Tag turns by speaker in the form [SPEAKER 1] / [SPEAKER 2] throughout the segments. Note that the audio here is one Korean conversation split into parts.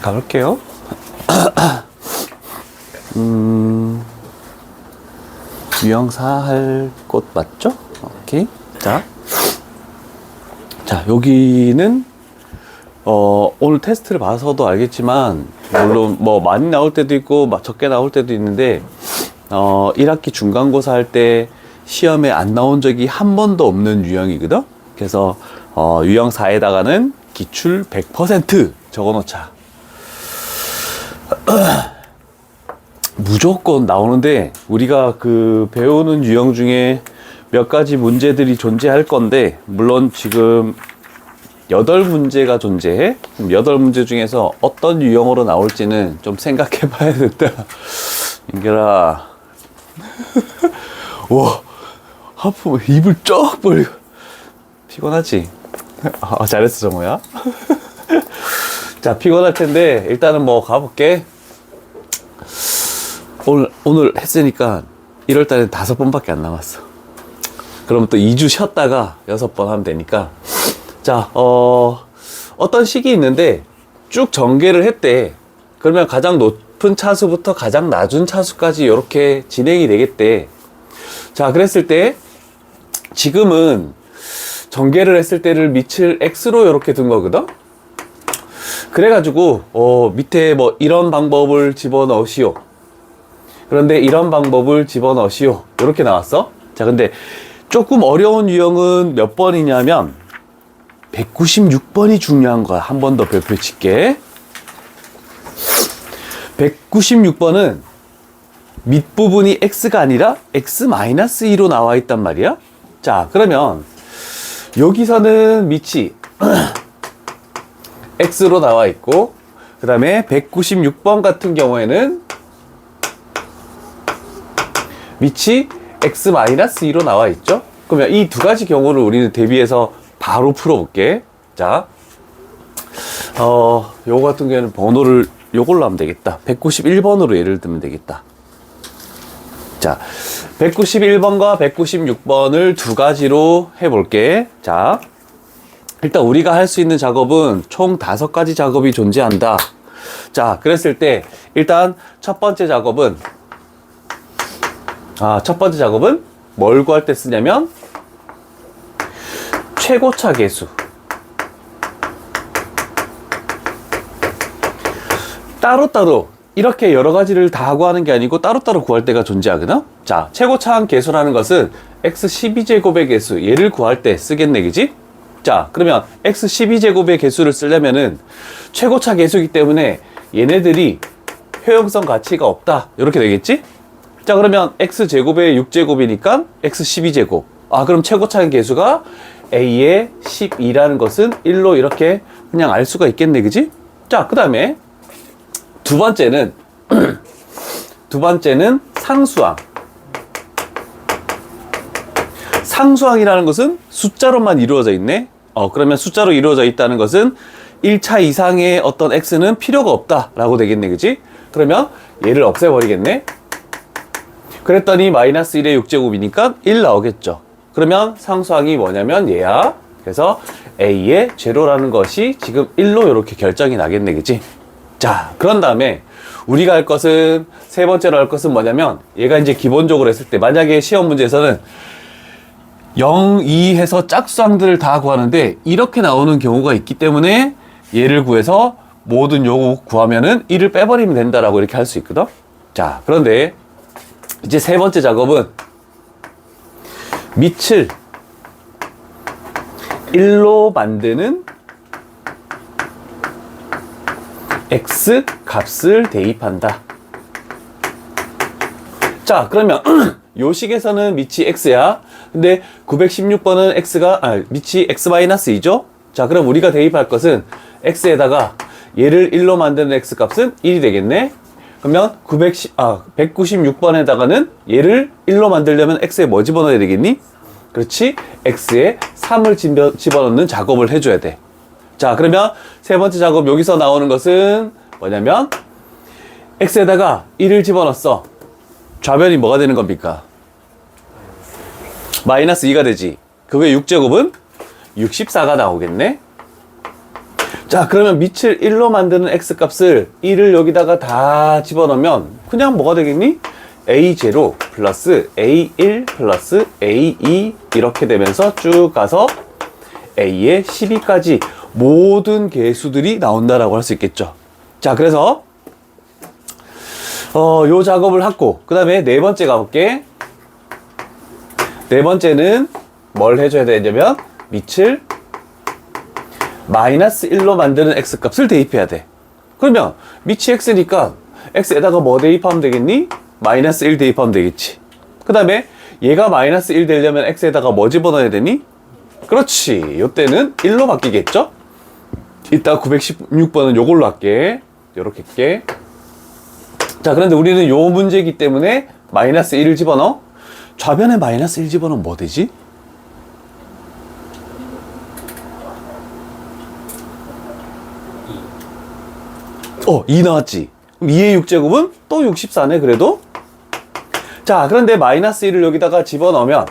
[SPEAKER 1] 가볼게요. 유형사 할 곳 맞죠? 오케이. 자, 여기는 오늘 테스트를 봐서도 알겠지만, 물론 뭐 많이 나올 때도 있고 적게 나올 때도 있는데 1학기 중간고사 할 때 시험에 안 나온 적이 한 번도 없는 유형이거든. 그래서 유형 4에다가는 기출 100% 적어놓자. 무조건 나오는데, 우리가 그 배우는 유형 중에 몇 가지 문제들이 존재할 건데, 물론 지금 8문제가 존재해. 8문제 중에서 어떤 유형으로 나올지는 좀 생각해 봐야 된다. 인결아. 와, 하품 입을 쩍 벌리고. 피곤하지? 잘했어, 정우야. 자, 피곤할 텐데, 일단은 뭐 가볼게. 오늘 했으니까 1월달엔 5번밖에 안 남았어. 그러면 또 2주 쉬었다가 6번 하면 되니까. 자, 어떤 식이 있는데 쭉 전개를 했대. 그러면 가장 높은 차수부터 가장 낮은 차수까지 이렇게 진행이 되겠대. 자, 그랬을 때 지금은 전개를 했을 때를 밑을 X로 이렇게 둔 거거든. 그래가지고 밑에 뭐 이런 방법을 집어넣으시오. 그런데 이런 방법을 집어넣으시오. 이렇게 나왔어. 자, 근데 조금 어려운 유형은 몇 번이냐면 196번이 중요한 거야. 한 번 더 별표 칠게. 196번은 밑부분이 X가 아니라 X-2로 나와 있단 말이야. 자, 그러면 여기서는 밑이 X로 나와 있고, 그 다음에 196번 같은 경우에는 밑이 X-2로 나와 있죠. 그러면 이 두 가지 경우를 우리는 대비해서 바로 풀어볼게. 자, 요거 같은 경우에는 번호를 요걸로 하면 되겠다. 191번으로 예를 들면 되겠다. 자, 191번과 196번을 두 가지로 해볼게. 자, 일단 우리가 할 수 있는 작업은 총 5가지 작업이 존재한다. 자, 그랬을 때 일단 첫 번째 작업은 뭘 구할 때 쓰냐면 최고차 계수. 따로따로 이렇게 여러 가지를 다 구하는 게 아니고 따로따로 구할 때가 존재하거든. 자, 최고차항 계수라는 것은 x12제곱의 계수, 얘를 구할 때 쓰겠네, 그지? 자, 그러면 x12제곱의 계수를 쓰려면은 최고차 계수이기 때문에 얘네들이 효용성 가치가 없다, 이렇게 되겠지? 자, 그러면 x제곱의 6제곱이니까 x12제곱. 그럼 최고차항 계수가 a의 12라는 것은 1로 이렇게 그냥 알 수가 있겠네, 그지? 자, 그 다음에 두 번째는 상수항. 상수항이라는 것은 숫자로만 이루어져 있네. 그러면 숫자로 이루어져 있다는 것은 1차 이상의 어떤 x는 필요가 없다라고 되겠네, 그지? 그러면 얘를 없애버리겠네. 그랬더니 마이너스 1의 6제곱이니까 1 나오겠죠. 그러면 상수항이 뭐냐면 얘야. 그래서 a의 제로라는 것이 지금 1로 이렇게 결정이 나겠네, 그지? 자, 그런 다음에 우리가 할 것은, 세 번째로 할 것은 뭐냐면, 얘가 이제 기본적으로 했을 때, 만약에 시험 문제에서는 0, 2 해서 짝수항들을 다 구하는데 이렇게 나오는 경우가 있기 때문에 얘를 구해서 모든 요거 구하면은 1을 빼버리면 된다라고 이렇게 할 수 있거든. 자, 그런데 이제 세 번째 작업은 밑을 1로 만드는 x 값을 대입한다. 자, 그러면 요 식에서는 밑이 x야. 근데 916번은 밑이 x-2죠? 자, 그럼 우리가 대입할 것은 x에다가 얘를 1로 만드는 x 값은 1이 되겠네? 그러면 196번에다가는 얘를 1로 만들려면 x에 뭐 집어넣어야 되겠니? 그렇지? x에 3을 집어넣는 작업을 해줘야 돼. 자, 그러면 세 번째 작업, 여기서 나오는 것은 뭐냐면 x에다가 1을 집어넣었어. 좌변이 뭐가 되는 겁니까? 마이너스 2가 되지. 그 외 6제곱은 64가 나오겠네. 자, 그러면 밑을 1로 만드는 x값을 1을 여기다가 다 집어넣으면 그냥 뭐가 되겠니? a0 플러스 a1 플러스 a2 이렇게 되면서 쭉 가서 a의 12까지 모든 개수들이 나온다라고 할 수 있겠죠. 자, 그래서 요 작업을 하고 그 다음에 네 번째 가볼게. 네 번째는 뭘 해줘야 되냐면 밑을 마이너스 1로 만드는 x값을 대입해야 돼. 그러면 밑이 x니까 x에다가 뭐 대입하면 되겠니? 마이너스 1 대입하면 되겠지. 그 다음에 얘가 마이너스 1 되려면 x에다가 뭐 집어넣어야 되니? 그렇지. 요때는 1로 바뀌겠죠? 이따 916번은 요걸로 할게. 요렇게 할게. 자, 그런데 우리는 요 문제이기 때문에 마이너스 1을 집어넣어. 좌변에 마이너스 1 집어넣으면 뭐 되지? 어, 2 나왔지. 그럼 2의 6제곱은 또 64네, 그래도. 자, 그런데 마이너스 1을 여기다가 집어넣으면,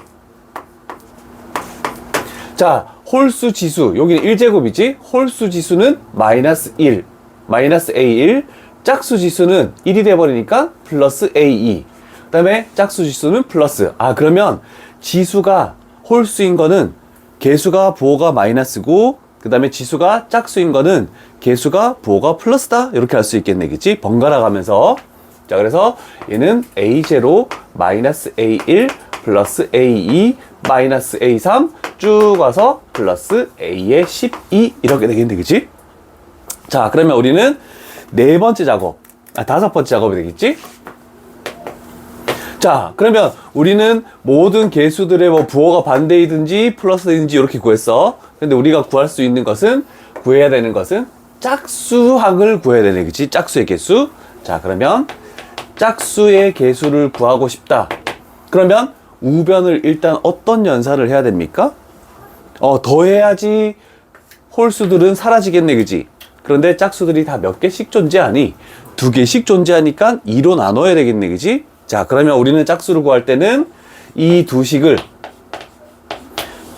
[SPEAKER 1] 자, 홀수 지수, 여기는 1제곱이지? 홀수 지수는 마이너스 1, 마이너스 A1, 짝수 지수는 1이 돼버리니까 플러스 A2. 그 다음에 짝수 지수는 플러스. 아, 그러면 지수가 홀수인 거는 개수가 부호가 마이너스고, 그 다음에 지수가 짝수인 거는 개수가 부호가 플러스다. 이렇게 할 수 있겠네, 그치? 번갈아 가면서. 자, 그래서 얘는 A0 마이너스 A1 플러스 A2 마이너스 A3 쭉 와서 플러스 A의 12 이렇게 되겠네, 그치? 자, 그러면 우리는 네 번째 작업, 다섯 번째 작업이 되겠지? 자, 그러면 우리는 모든 개수들의 뭐 부호가 반대이든지 플러스이든지 이렇게 구했어. 근데 우리가 구할 수 있는 것은, 구해야 되는 것은 짝수항을 구해야 되네, 그치? 짝수의 개수. 자, 그러면 짝수의 개수를 구하고 싶다. 그러면 우변을 일단 어떤 연산을 해야 됩니까? 더해야지 홀수들은 사라지겠네, 그지? 그런데 짝수들이 다 몇 개씩 존재하니? 2개씩 존재하니까 2로 나눠야 되겠네, 그지? 자, 그러면 우리는 짝수를 구할 때는 이 두 식을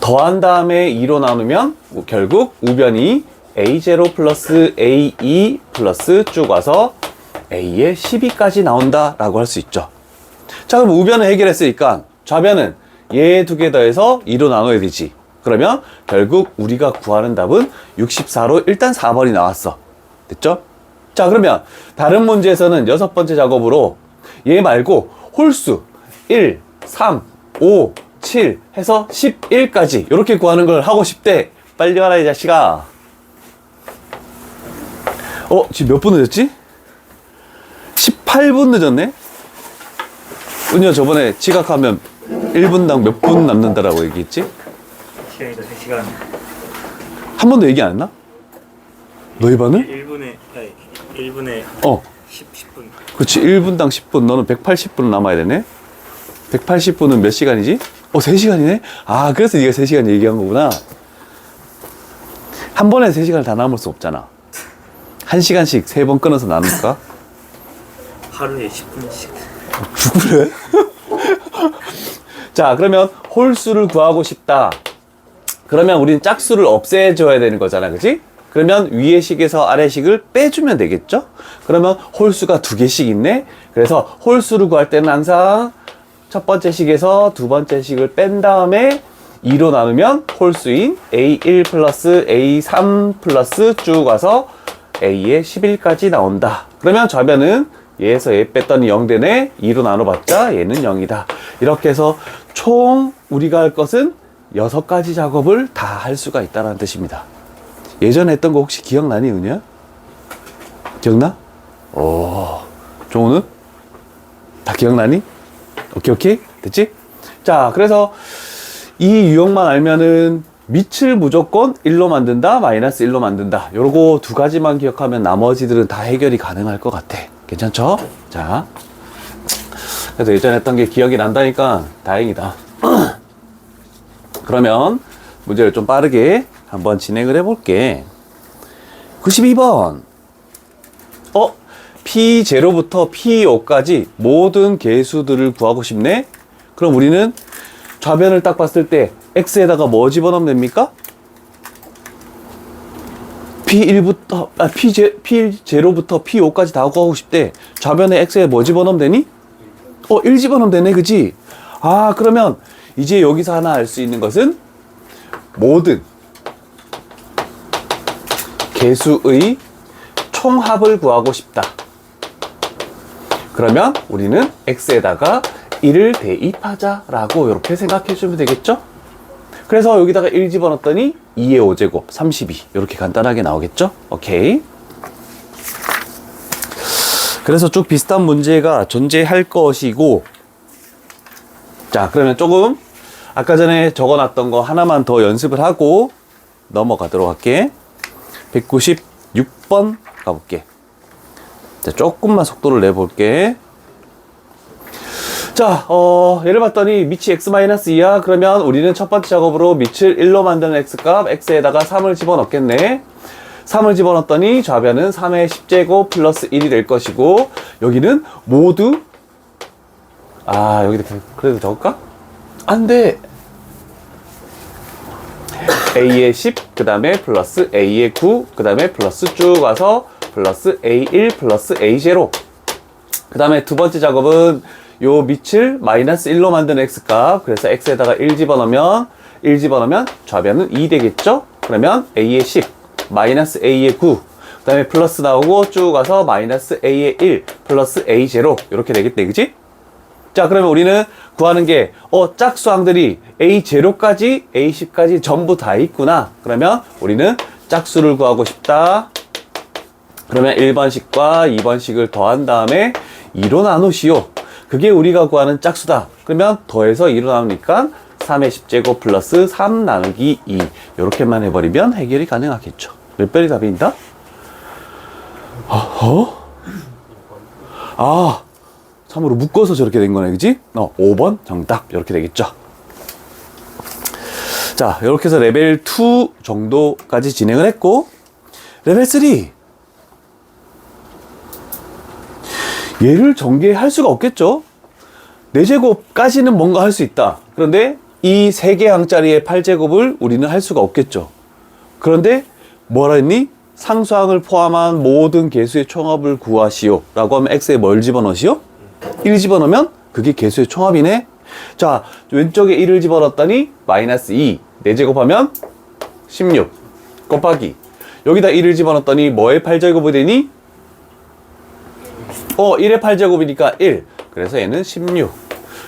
[SPEAKER 1] 더한 다음에 2로 나누면 결국 우변이 A0 플러스 A2 플러스 쭉 와서 A의 12까지 나온다라고 할 수 있죠. 자, 그럼 우변을 해결했으니까 좌변은 얘 두 개 더해서 2로 나눠야 되지. 그러면 결국 우리가 구하는 답은 64로 일단 4번이 나왔어. 됐죠? 자, 그러면 다른 문제에서는 여섯 번째 작업으로 얘 말고 홀수 1, 3, 5, 7 해서 11까지 이렇게 구하는 걸 하고 싶대. 빨리 와라, 이 자식아. 지금 몇 분 늦었지? 18분 늦었네? 은효 저번에 지각하면 1분당 몇 분 남는다라고 얘기했지?
[SPEAKER 2] 시간이다, 3시간.
[SPEAKER 1] 한 번도 얘기 안 했나? 너희 반은?
[SPEAKER 2] 1분에 10분.
[SPEAKER 1] 그렇지. 1분당 10분. 너는 180분 남아야 되네. 180분은 몇 시간이지? 3시간이네? 아, 그래서 네가 3시간 얘기한 거구나. 한 번에 3시간을 다 남을 수 없잖아. 1시간씩 3번 끊어서 나눌까?
[SPEAKER 2] 하루에 10분씩.
[SPEAKER 1] 그래? 자, 그러면 홀수를 구하고 싶다. 그러면 우리는 짝수를 없애줘야 되는 거잖아, 그치? 그러면 위의 식에서 아래 식을 빼주면 되겠죠? 그러면 홀수가 2개씩 있네? 그래서 홀수를 구할 때는 항상 첫 번째 식에서 두 번째 식을 뺀 다음에 2로 나누면 홀수인 A1 플러스 A3 플러스 쭉 와서 A의 11까지 나온다. 그러면 좌변은 얘에서 얘 뺐더니 0 되네. 2로 나눠봤자 얘는 0이다. 이렇게 해서 총 우리가 할 것은 6가지 작업을 다 할 수가 있다는 뜻입니다. 예전에 했던 거 혹시 기억나니, 은혜야? 기억나? 종우는? 다 기억나니? 오케이? 됐지? 자, 그래서 이 유형만 알면은 밑을 무조건 1로 만든다, 마이너스 1로 만든다. 요거 두 가지만 기억하면 나머지들은 다 해결이 가능할 것 같아. 괜찮죠? 자. 그래도 예전에 했던 게 기억이 난다니까 다행이다. 그러면 문제를 좀 빠르게 한번 진행을 해볼게. 92번. P0부터 P5까지 모든 개수들을 구하고 싶네? 그럼 우리는 좌변을 딱 봤을 때 X에다가 뭐 집어넣으면 됩니까? P1부터, P0부터 P5까지 다 구하고 싶대. 좌변에 X에 뭐 집어넣으면 되니? 1 집어넣으면 되네, 그지? 아, 그러면 이제 여기서 하나 알 수 있는 것은 모든 개수의 총합을 구하고 싶다. 그러면 우리는 X에다가 1을 대입하자라고 이렇게 생각해 주면 되겠죠? 그래서 여기다가 1 집어넣었더니 2의 5제곱 32 이렇게 간단하게 나오겠죠? 오케이. 그래서 쭉 비슷한 문제가 존재할 것이고, 자, 그러면 조금 아까 전에 적어놨던 거 하나만 더 연습을 하고 넘어가도록 할게. 196번 가볼게. 자, 조금만 속도를 내볼게. 자, 얘를 봤더니 밑이 x-2야. 그러면 우리는 첫 번째 작업으로 밑을 1로 만드는 x값, x에다가 3을 집어넣겠네. 3을 집어넣었더니 좌변은 3의 10제곱 플러스 1이 될 것이고, 여기는 모두, 여기 그래도 적을까? 안 돼! a의 10, 그 다음에 플러스 a의 9, 그 다음에 플러스 쭉 와서 플러스 a1 플러스 a0. 그 다음에 두 번째 작업은 요 밑을 마이너스 1로 만든 x값, 그래서 x에다가 1 집어넣으면 좌변은 2 되겠죠? 그러면 a의 10, 마이너스 a의 9, 그 다음에 플러스 나오고 쭉 와서 마이너스 a의 1, 플러스 a0 이렇게 되겠네, 그치? 자, 그러면 우리는 구하는 게 짝수항들이 a0까지 a10까지 전부 다 있구나. 그러면 우리는 짝수를 구하고 싶다. 그러면 1번식과 2번식을 더한 다음에 2로 나누시오. 그게 우리가 구하는 짝수다. 그러면 더해서 2로 나누니까 3의 10제곱 플러스 3 나누기 2 이렇게만 해버리면 해결이 가능하겠죠. 몇 번이 답입니다? 참으로 묶어서 저렇게 된 거네, 그지? 5번 정답 이렇게 되겠죠. 자, 이렇게 해서 레벨 2 정도까지 진행을 했고, 레벨 3 얘를 전개할 수가 없겠죠. 4제곱까지는 뭔가 할 수 있다. 그런데 이 3개 항짜리의 8제곱을 우리는 할 수가 없겠죠. 그런데 뭐라 했니? 상수항을 포함한 모든 개수의 총합을 구하시오 라고 하면 x에 뭘 집어넣으시오? 1 집어넣으면 그게 개수의 총합이네. 자, 왼쪽에 1을 집어넣었더니 마이너스 2 4제곱하면 16 곱하기 여기다 1을 집어넣었더니 뭐의 8제곱이 되니? 1의 8제곱이니까 1. 그래서 얘는 16.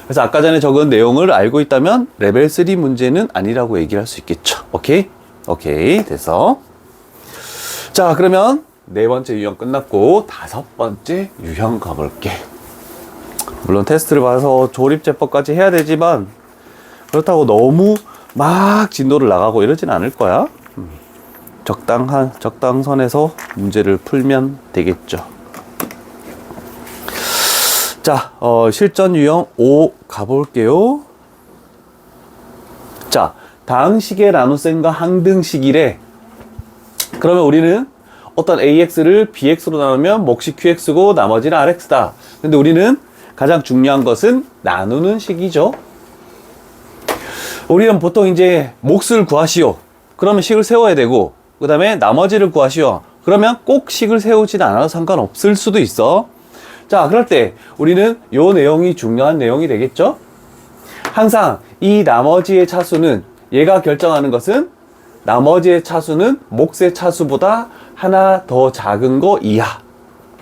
[SPEAKER 1] 그래서 아까 전에 적은 내용을 알고 있다면 레벨 3 문제는 아니라고 얘기할 수 있겠죠. 오케이? 오케이. 됐어. 자, 그러면 네 번째 유형 끝났고 다섯 번째 유형 가볼게. 물론 테스트를 봐서 조립제법까지 해야 되지만 그렇다고 너무 막 진도를 나가고 이러진 않을 거야. 적당선에서 문제를 풀면 되겠죠. 자, 실전 유형 5 가볼게요. 자, 다항식의 나눗셈과 항등식이래. 그러면 우리는 어떤 AX를 BX로 나누면 몫이 QX고 나머지는 RX다. 근데 우리는 가장 중요한 것은 나누는 식이죠. 우리는 보통 이제 몫을 구하시오. 그러면 식을 세워야 되고, 그 다음에 나머지를 구하시오. 그러면 꼭 식을 세우진 않아도 상관없을 수도 있어. 자, 그럴 때 우리는 요 내용이 중요한 내용이 되겠죠? 항상 이 나머지의 차수는 얘가 결정하는 것은 나머지의 차수는 몫의 차수보다 하나 더 작은 거 이하.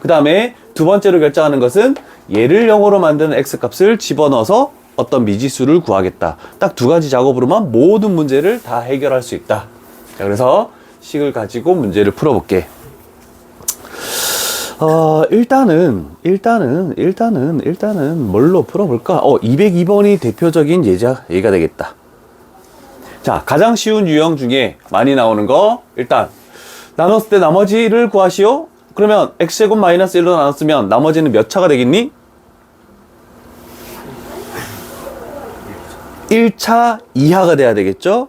[SPEAKER 1] 그 다음에 두 번째로 결정하는 것은 얘를 0으로 만드는 x값을 집어넣어서 어떤 미지수를 구하겠다. 딱 두 가지 작업으로만 모든 문제를 다 해결할 수 있다. 자, 그래서 식을 가지고 문제를 풀어볼게. 일단은 뭘로 풀어볼까? 202번이 대표적인 얘가 되겠다. 자, 가장 쉬운 유형 중에 많이 나오는 거, 일단 나눴을 때 나머지를 구하시오. 그러면 x제곱 마이너스 1로 나눴으면 나머지는 몇 차가 되겠니? 1차 이하가 돼야 되겠죠?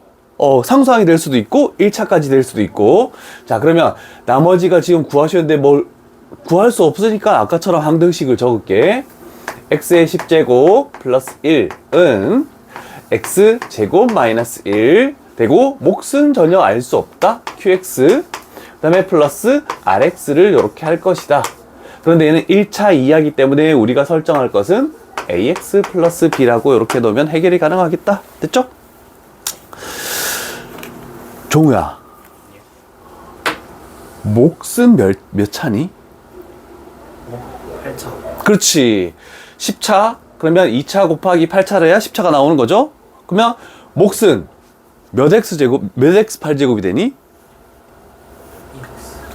[SPEAKER 1] 상수항이 될 수도 있고 1차까지 될 수도 있고. 자, 그러면 나머지가 지금 구하셨는데 뭘 구할 수 없으니까 아까처럼 항등식을 적을게. x의 10제곱 플러스 1은 x제곱 마이너스 1 되고 몫은 전혀 알 수 없다. qx. 그 다음에 플러스 rx를 이렇게 할 것이다. 그런데 얘는 1차 이하기 때문에 우리가 설정할 것은 ax 플러스 b라고 이렇게 놓으면 해결이 가능하겠다. 됐죠? 종우야, 몫은 몇 차니?
[SPEAKER 2] 8차.
[SPEAKER 1] 그렇지. 10차. 그러면 2차 곱하기 8차를 해야 10차가 나오는 거죠? 그러면 몫은 몇 x제곱, 몇 x8제곱이 되니?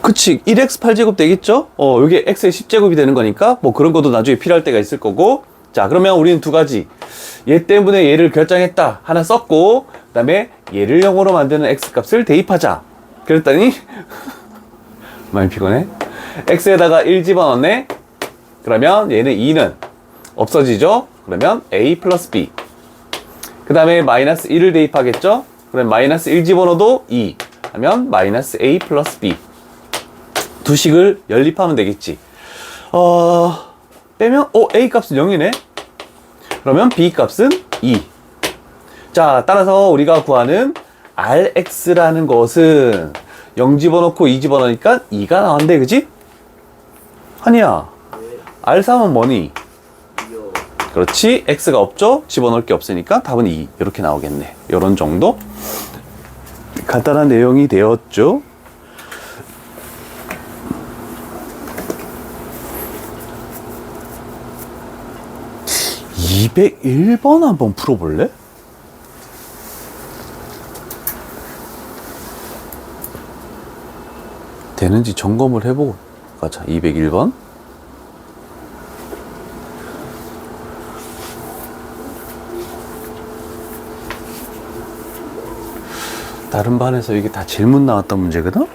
[SPEAKER 1] 그치. 1x8제곱 되겠죠? 요게 x의 10제곱이 되는 거니까 뭐 그런 것도 나중에 필요할 때가 있을 거고. 자, 그러면 우리는 두 가지. 얘 때문에 얘를 결정했다. 하나 썼고, 그 다음에 얘를 0으로 만드는 x값을 대입하자. 그랬더니 많이 피곤해? x에다가 1 집어넣네? 그러면 얘는 2는 없어지죠? 그러면 a 플러스 b. 그 다음에 마이너스 1을 대입하겠죠? 그럼 마이너스 1 집어넣어도 2 하면 마이너스 a 플러스 b. 두 식을 연립하면 되겠지. 빼면 a 값은 0이네? 그러면 b 값은 2. 자, 따라서 우리가 구하는 rx라는 것은 0 집어넣고 2 집어넣으니까 2가 나왔는데, 그지? 한이야, r3은 뭐니? 그렇지. x가 없죠? 집어넣을 게 없으니까 답은 2. 이렇게 나오겠네. 이런 정도 간단한 내용이 되었죠. (201번) 한번 풀어볼래? 되는지 점검을 해보고 가자. 201번. 다른 반에서 이게 다 질문 나왔던 문제거든?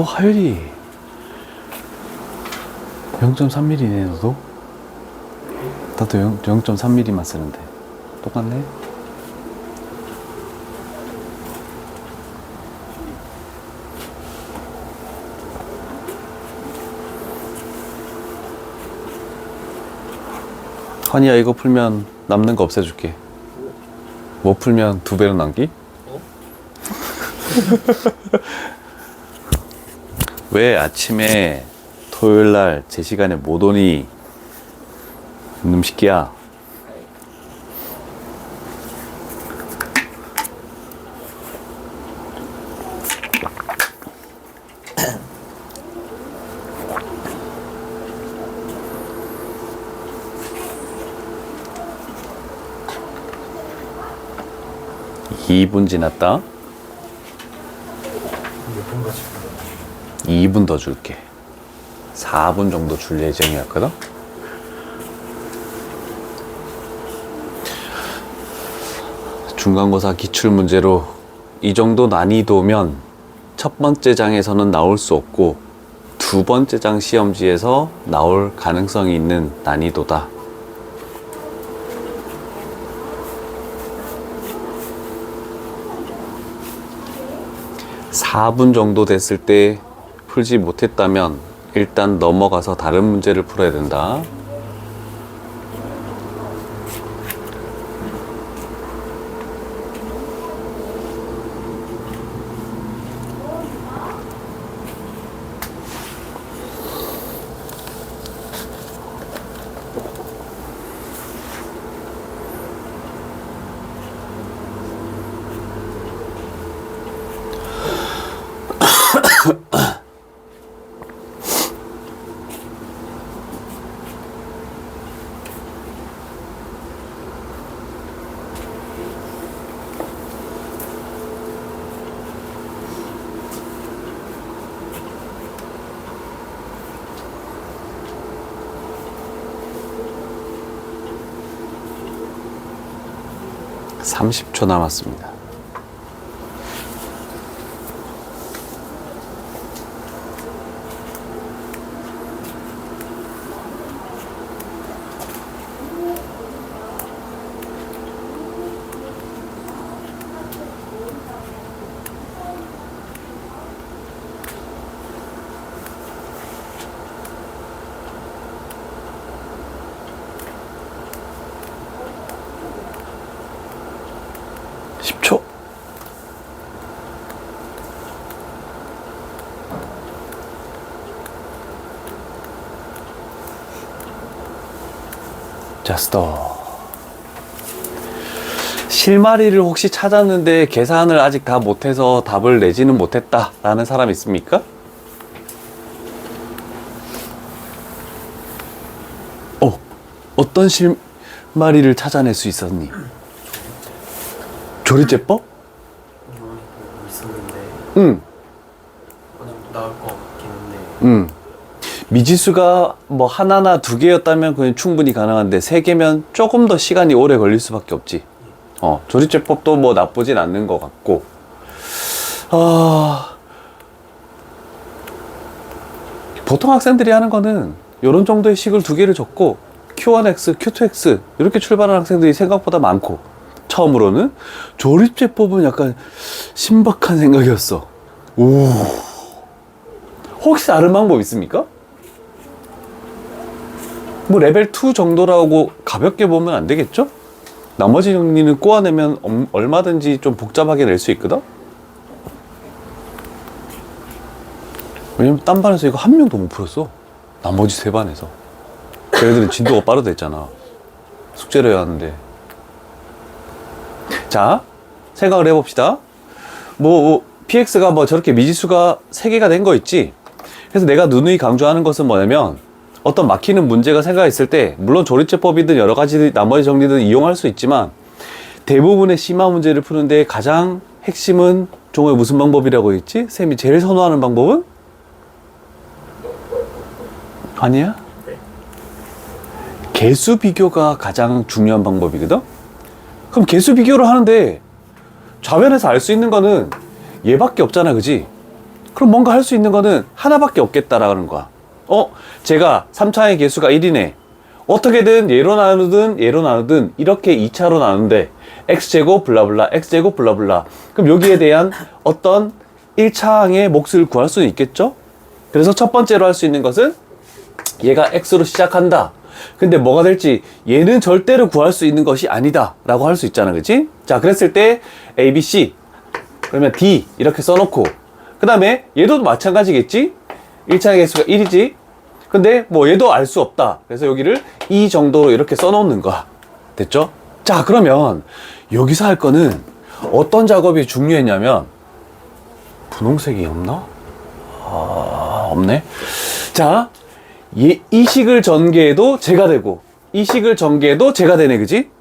[SPEAKER 1] 하율이 0.3mm네. 너도? 나도 0.3mm만 쓰는데 똑같네. 환희야, 이거 풀면 남는 거 없애줄게. 뭐 풀면 2배로 남기? 왜 아침에 토요일날 제 시간에 못 오니? 이놈 새끼야. (2분) 지났다. 2분 더 줄게. 4분 정도 줄 예정이었거든. 중간고사 기출문제로 이 정도 난이도면 첫 번째 장에서는 나올 수 없고 두 번째 장 시험지에서 나올 가능성이 있는 난이도다. (4분) 정도 됐을 때 풀지 못했다면 일단 넘어가서 다른 문제를 풀어야 된다. 30초 남았습니다. 자, 스톱. 실마리를 혹시 찾았는데 계산을 아직 다 못해서 답을 내지는 못했다 라는 사람 있습니까? 어떤 실마리를 찾아낼 수 있었니? 조리제법?
[SPEAKER 3] 있었는데
[SPEAKER 1] 응.
[SPEAKER 3] 어느 정도 나올 것 같긴 한데
[SPEAKER 1] 응. 미지수가 뭐 하나나 두 개였다면 그냥 충분히 가능한데 세 개면 조금 더 시간이 오래 걸릴 수밖에 없지. 조리제법도 뭐 나쁘진 않는 것 같고. 보통 학생들이 하는 거는 이런 정도의 식을 두 개를 적고 Q1X, Q2X 이렇게 출발하는 학생들이 생각보다 많고, 처음으로는 조립제법은 약간 신박한 생각이었어. 오. 혹시 다른 방법 있습니까? 뭐 레벨 2 정도라고 가볍게 보면 안 되겠죠? 나머지 정리는 꼬아내면 얼마든지 좀 복잡하게 낼 수 있거든? 왜냐면 딴 반에서 이거 한 명도 못 풀었어. 나머지 세 반에서. 걔네들은 진도가 빠르다 했잖아. 숙제를 해야 하는데. 자, 생각을 해봅시다. PX가 뭐 저렇게 미지수가 3개가 된 거 있지? 그래서 내가 누누이 강조하는 것은 뭐냐면, 어떤 막히는 문제가 생각했을 때, 물론 조리제법이든 여러 가지 나머지 정리든 이용할 수 있지만, 대부분의 심화 문제를 푸는데 가장 핵심은 종호의 무슨 방법이라고 했지? 쌤이 제일 선호하는 방법은? 아니야?
[SPEAKER 2] 네.
[SPEAKER 1] 개수 비교가 가장 중요한 방법이거든? 그럼 개수 비교를 하는데 좌변에서 알 수 있는 거는 얘밖에 없잖아, 그지? 그럼 뭔가 할 수 있는 거는 하나밖에 없겠다라는 거야. 제가 3차의 개수가 1이네. 어떻게든 얘로 나누든 얘로 나누든 이렇게 2차로 나누는데 x제곱 블라블라 x제곱 블라블라, 그럼 여기에 대한 어떤 1차항의 몫을 구할 수는 있겠죠? 그래서 첫 번째로 할 수 있는 것은 얘가 x로 시작한다. 근데 뭐가 될지 얘는 절대로 구할 수 있는 것이 아니다 라고 할 수 있잖아, 그치? 자, 그랬을 때 A, B, C 그러면 D 이렇게 써놓고, 그 다음에 얘도 마찬가지겠지? 1차의 개수가 1이지? 근데 뭐 얘도 알 수 없다. 그래서 여기를 2 정도로 이렇게 써놓는 거야. 됐죠? 자, 그러면 여기서 할 거는 어떤 작업이 중요했냐면, 분홍색이 없나? 없네. 자, 이 식을 전개해도 제가 되고 이 식을 전개해도 제가 되네, 그지?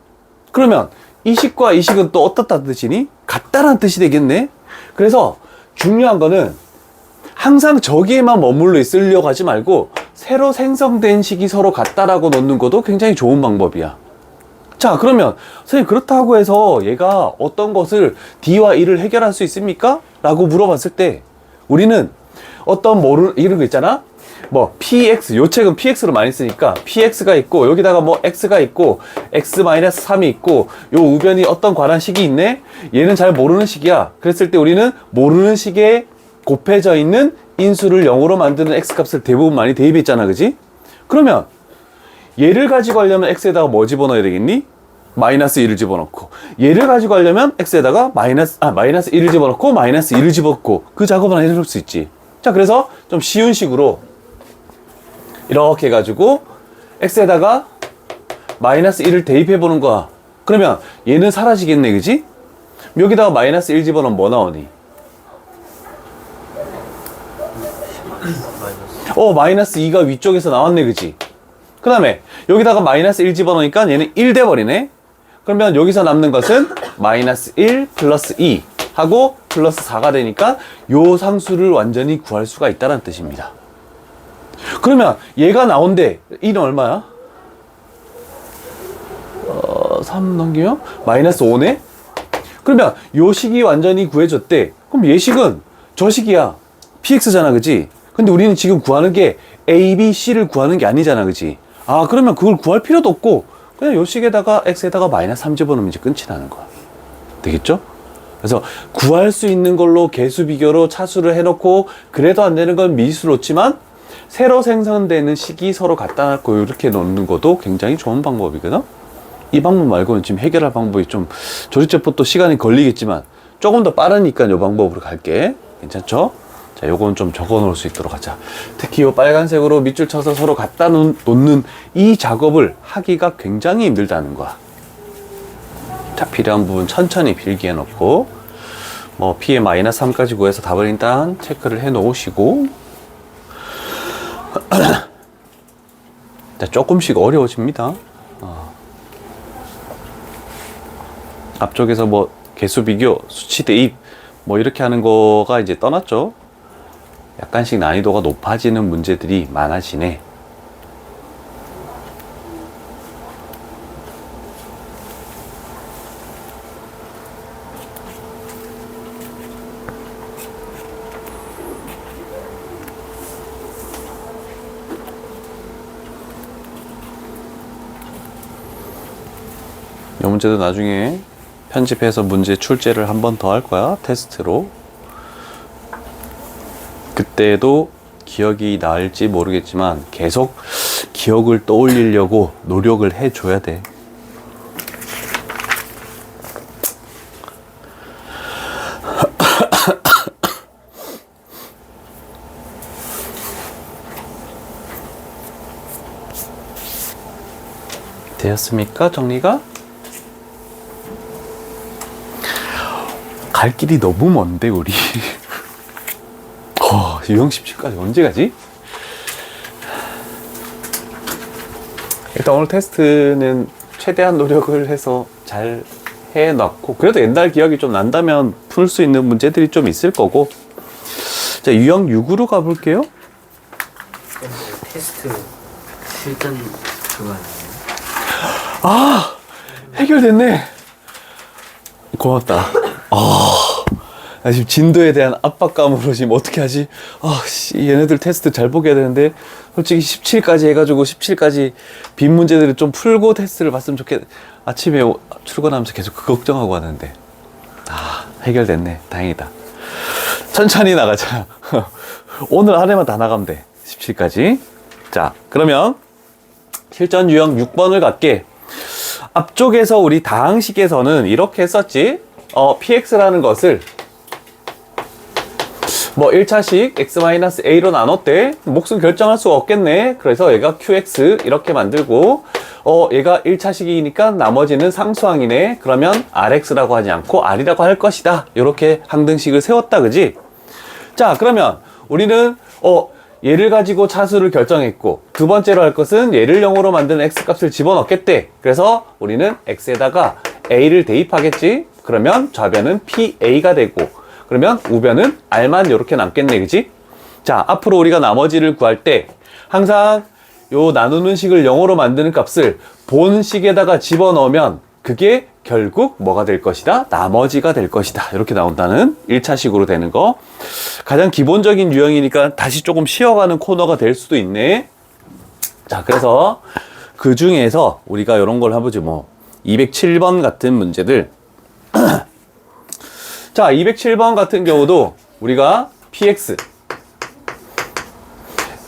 [SPEAKER 1] 그러면 이 식과 이 식은 또 어떻다는 뜻이니? 같다란 뜻이 되겠네. 그래서 중요한 거는 항상 저기에만 머물러 있으려고 하지 말고 새로 생성된 식이 서로 같다라고 넣는 것도 굉장히 좋은 방법이야. 자, 그러면 선생님 그렇다고 해서 얘가 어떤 것을 D와 E를 해결할 수 있습니까? 라고 물어봤을 때 우리는 어떤 이런 거 있잖아? 뭐 PX, 요 책은 PX로 많이 쓰니까 PX가 있고 여기다가 뭐 X가 있고 X-3이 있고 요 우변이 어떤 관한 식이 있네? 얘는 잘 모르는 식이야. 그랬을 때 우리는 모르는 식에 곱해져 있는 인수를 0으로 만드는 X값을 대부분 많이 대입했잖아, 그지? 그러면 얘를 가지고 하려면 X에다가 뭐 집어넣어야 되겠니? 마이너스 1을 집어넣고, 얘를 가지고 하려면 X에다가 마이너스 1을 집어넣고 마이너스 1을 집어넣고, 그 작업을 해줄 수 있지. 자, 그래서 좀 쉬운 식으로 이렇게 해가지고 X에다가 마이너스 1을 대입해 보는 거야. 그러면 얘는 사라지겠네, 그지? 여기다가 마이너스 1 집어넣으면 뭐 나오니?
[SPEAKER 3] 마이너스.
[SPEAKER 1] 마이너스 2가 위쪽에서 나왔네, 그지? 그 다음에 여기다가 마이너스 1 집어넣으니까 얘는 1 돼버리네. 그러면 여기서 남는 것은 마이너스 1 플러스 2 하고 플러스 4가 되니까 요 상수를 완전히 구할 수가 있다는 뜻입니다. 그러면 얘가 나온대. 1은 얼마야? 3 넘기면 마이너스 5네? 그러면 요 식이 완전히 구해졌대. 그럼 얘식은 저 식이야. px잖아, 그지? 근데 우리는 지금 구하는 게 a, b, c를 구하는 게 아니잖아, 그지? 아, 그러면 그걸 구할 필요도 없고 그냥 요 식에다가 x에다가 마이너스 3 집어넣으면 이제 끝이 나는 거야. 되겠죠? 그래서 구할 수 있는 걸로 개수 비교로 차수를 해놓고 그래도 안 되는 건 미수로 놓지만 새로 생성되는 식이 서로 갖다 놓고 이렇게 놓는 것도 굉장히 좋은 방법이거든. 이 방법 말고는 지금 해결할 방법이 좀 조리제법도 시간이 걸리겠지만 조금 더 빠르니까 이 방법으로 갈게. 괜찮죠? 자, 요건 좀 적어 놓을 수 있도록 하자. 특히 요 빨간색으로 밑줄 쳐서 서로 갖다 놓는 이 작업을 하기가 굉장히 힘들다는 거야. 자, 필요한 부분 천천히 필기해 놓고 뭐 p의 마이너스 3까지 구해서 답을 일단 체크를 해 놓으시고 자, 조금씩 어려워집니다. 앞쪽에서 뭐 개수 비교, 수치 대입 뭐 이렇게 하는 거가 이제 떠났죠. 약간씩 난이도가 높아지는 문제들이 많아지네. 이 문제도 나중에 편집해서 문제 출제를 한 번 더 할 거야. 테스트로. 그때도 기억이 날지 모르겠지만 계속 기억을 떠올리려고 노력을 해줘야 돼. 되었습니까? 정리가? 갈 길이 너무 먼데 우리 유형 17까지 언제 가지? 일단 오늘 테스트는 최대한 노력을 해서 잘 해놨고 그래도 옛날 기억이 좀 난다면 풀 수 있는 문제들이 좀 있을 거고. 자, 유형 6으로 가볼게요.
[SPEAKER 3] 테스트 실전 그거 아니에요?
[SPEAKER 1] 아, 해결됐네. 고맙다. 나 지금 진도에 대한 압박감으로 지금 어떻게 하지? 얘네들 테스트 잘 보게 해야 되는데, 솔직히 17까지 해가지고 17까지 빈 문제들을 좀 풀고 테스트를 봤으면 좋겠. 아침에 출근하면서 계속 그 걱정하고 하는데, 해결됐네. 다행이다. 천천히 나가자. 오늘 안에만 다 나가면 돼. 17까지. 자, 그러면 실전 유형 6번을 갈게. 앞쪽에서 우리 다항식에서는 이렇게 했었지. px라는 것을 뭐 1차식 x-a로 나눴대. 몫은 결정할 수가 없겠네. 그래서 얘가 qx 이렇게 만들고 얘가 1차식이니까 나머지는 상수항이네. 그러면 rx라고 하지 않고 r이라고 할 것이다. 이렇게 항등식을 세웠다, 그지? 자, 그러면 우리는 얘를 가지고 차수를 결정했고 두 번째로 할 것은 얘를 0으로 만드는 x값을 집어넣겠대. 그래서 우리는 x에다가 a를 대입하겠지. 그러면 좌변은 pa가 되고 그러면 우변은 r만 이렇게 남겠네, 그지? 자, 앞으로 우리가 나머지를 구할 때 항상 요 나누는 식을 0으로 만드는 값을 본 식에다가 집어넣으면 그게 결국 뭐가 될 것이다? 나머지가 될 것이다. 이렇게 나온다는 1차식으로 되는 거. 가장 기본적인 유형이니까 다시 조금 쉬어가는 코너가 될 수도 있네. 자, 그래서 그 중에서 우리가 이런 걸 해보지 뭐. 207번 같은 문제들. 자, 207번 같은 경우도 우리가 px,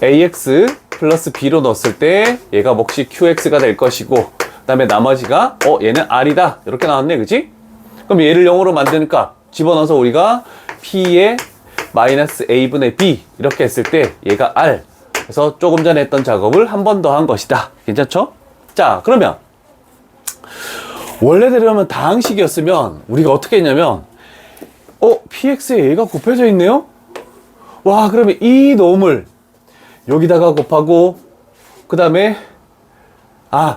[SPEAKER 1] ax 플러스 b로 넣었을 때 얘가 몫이 qx가 될 것이고 그 다음에 나머지가 얘는 r이다 이렇게 나왔네, 그치? 그럼 얘를 0으로 만드니까 집어넣어서 우리가 p의 마이너스 a분의 b 이렇게 했을 때 얘가 r. 그래서 조금 전에 했던 작업을 한 번 더 한 것이다. 괜찮죠? 자, 그러면 원래대로면 다항식이었으면 우리가 어떻게 했냐면 px에 a가 곱해져 있네요? 와, 그러면 이 놈을 여기다가 곱하고, 그 다음에,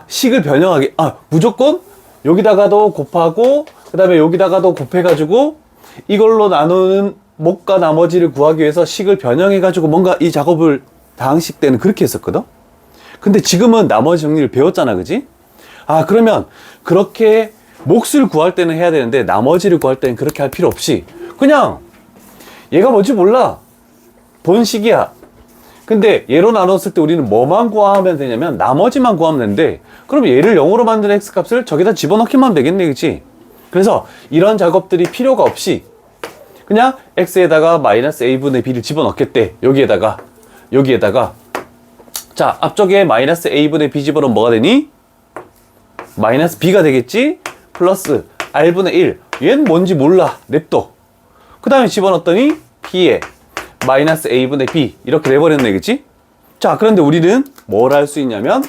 [SPEAKER 1] 식을 변형하게, 무조건 여기다가도 곱하고, 그 다음에 여기다가도 곱해가지고, 이걸로 나누는 목과 나머지를 구하기 위해서 식을 변형해가지고 뭔가 이 작업을 당식 때는 그렇게 했었거든? 근데 지금은 나머지 정리를 배웠잖아, 그지? 그러면 그렇게 몫을 구할 때는 해야 되는데 나머지를 구할 때는 그렇게 할 필요 없이 그냥 얘가 뭔지 몰라. 본식이야. 근데 얘로 나눴을 때 우리는 뭐만 구하면 되냐면 나머지만 구하면 되는데 그럼 얘를 0으로 만든 x값을 저기다 집어넣기만 하면 되겠네, 그치? 그래서 이런 작업들이 필요가 없이 그냥 x에다가 마이너스 a분의 b를 집어넣겠대. 여기에다가 자, 앞쪽에 마이너스 a분의 b 집어넣으면 뭐가 되니? 마이너스 b가 되겠지? 플러스 r분의 1. 얘는 뭔지 몰라. 냅둬. 그 다음에 집어넣었더니 b에 마이너스 a분의 b 이렇게 돼버렸네, 그치? 자, 그런데 우리는 뭘 할 수 있냐면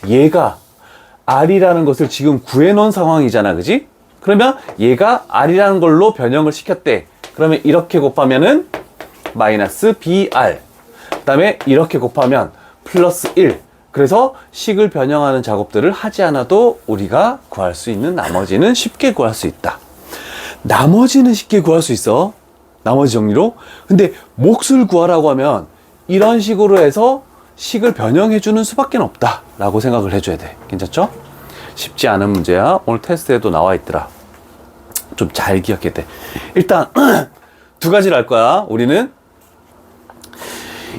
[SPEAKER 1] 얘가 r이라는 것을 지금 구해놓은 상황이잖아, 그치? 그러면 얘가 r이라는 걸로 변형을 시켰대. 그러면 이렇게 곱하면은 마이너스 br, 그 다음에 이렇게 곱하면 플러스 1. 그래서 식을 변형하는 작업들을 하지 않아도 우리가 구할 수 있는 나머지는 쉽게 구할 수 있다. 나머지는 쉽게 구할 수 있어. 나머지 정리로. 근데 몫을 구하라고 하면 이런 식으로 해서 식을 변형해 주는 수밖에 없다 라고 생각을 해줘야 돼. 괜찮죠? 쉽지 않은 문제야. 오늘 테스트에도 나와 있더라. 좀 잘 기억해야 돼. 일단 두 가지를 할 거야. 우리는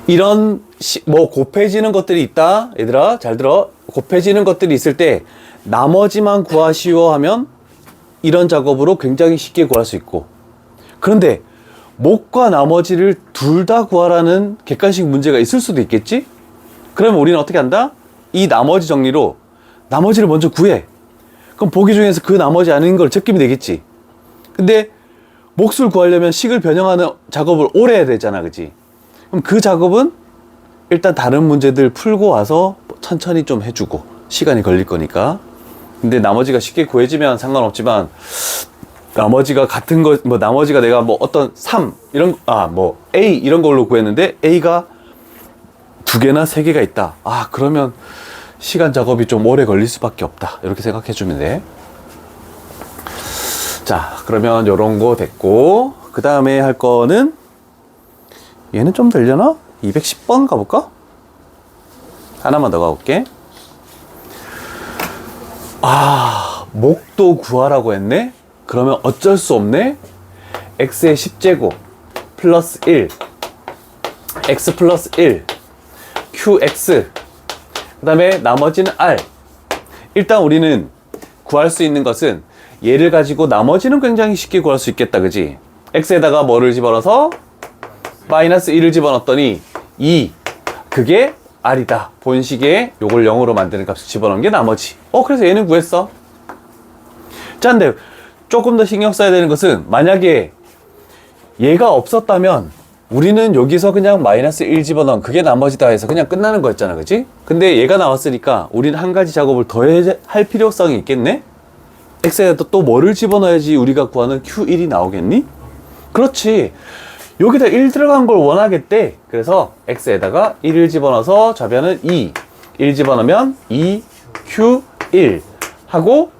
[SPEAKER 1] 이런 곱해지는 것들이 있다. 얘들아 잘 들어. 곱해지는 것들이 있을 때 나머지만 구하시오 하면 이런 작업으로 굉장히 쉽게 구할 수 있고, 그런데 목과 나머지를 둘 다 구하라는 객관식 문제가 있을 수도 있겠지? 그러면 우리는 어떻게 한다? 이 나머지 정리로 나머지를 먼저 구해. 그럼 보기 중에서 그 나머지 아닌 걸 적기면 되겠지. 근데 몫을 구하려면 식을 변형하는 작업을 오래 해야 되잖아, 그치? 그럼 그 작업은 일단 다른 문제들 풀고 와서 천천히 좀 해주고 시간이 걸릴 거니까. 근데 나머지가 쉽게 구해지면 상관없지만 나머지가 같은 거, 나머지가 내가 어떤 3 이런 A 이런 걸로 구했는데 A가 2개나 3개가 있다. 그러면 시간 작업이 좀 오래 걸릴 수밖에 없다. 이렇게 생각해 주면 돼. 자, 그러면 요런 거 됐고, 그 다음에 할 거는 얘는 좀 되려나? 210번 가볼까? 하나만 더 가볼게. 목도 구하라고 했네? 그러면 어쩔 수 없네? x의 10제곱 플러스 1 x 플러스 1 qx, 그 다음에 나머지는 r. 일단 우리는 구할 수 있는 것은 얘를 가지고 나머지는 굉장히 쉽게 구할 수 있겠다, 그지? x에다가 뭐를 집어넣어서 마이너스 1을 집어넣었더니 2, 그게 r이다. 본식에 요걸 0으로 만드는 값을 집어넣은 게 나머지. 그래서 얘는 구했어. 자, 근데 조금 더 신경 써야 되는 것은 만약에 얘가 없었다면 우리는 여기서 그냥 마이너스 1 집어넣은 그게 나머지다 해서 그냥 끝나는 거였잖아, 그치? 근데 얘가 나왔으니까 우리는 한 가지 작업을 더 할 필요성이 있겠네? x에다 또 뭐를 집어넣어야지 우리가 구하는 q1이 나오겠니? 그렇지. 여기다 1 들어간 걸 원하겠대. 그래서 x에다가 1을 집어넣어서 좌변은 2, 1 집어넣으면 2, q1 하고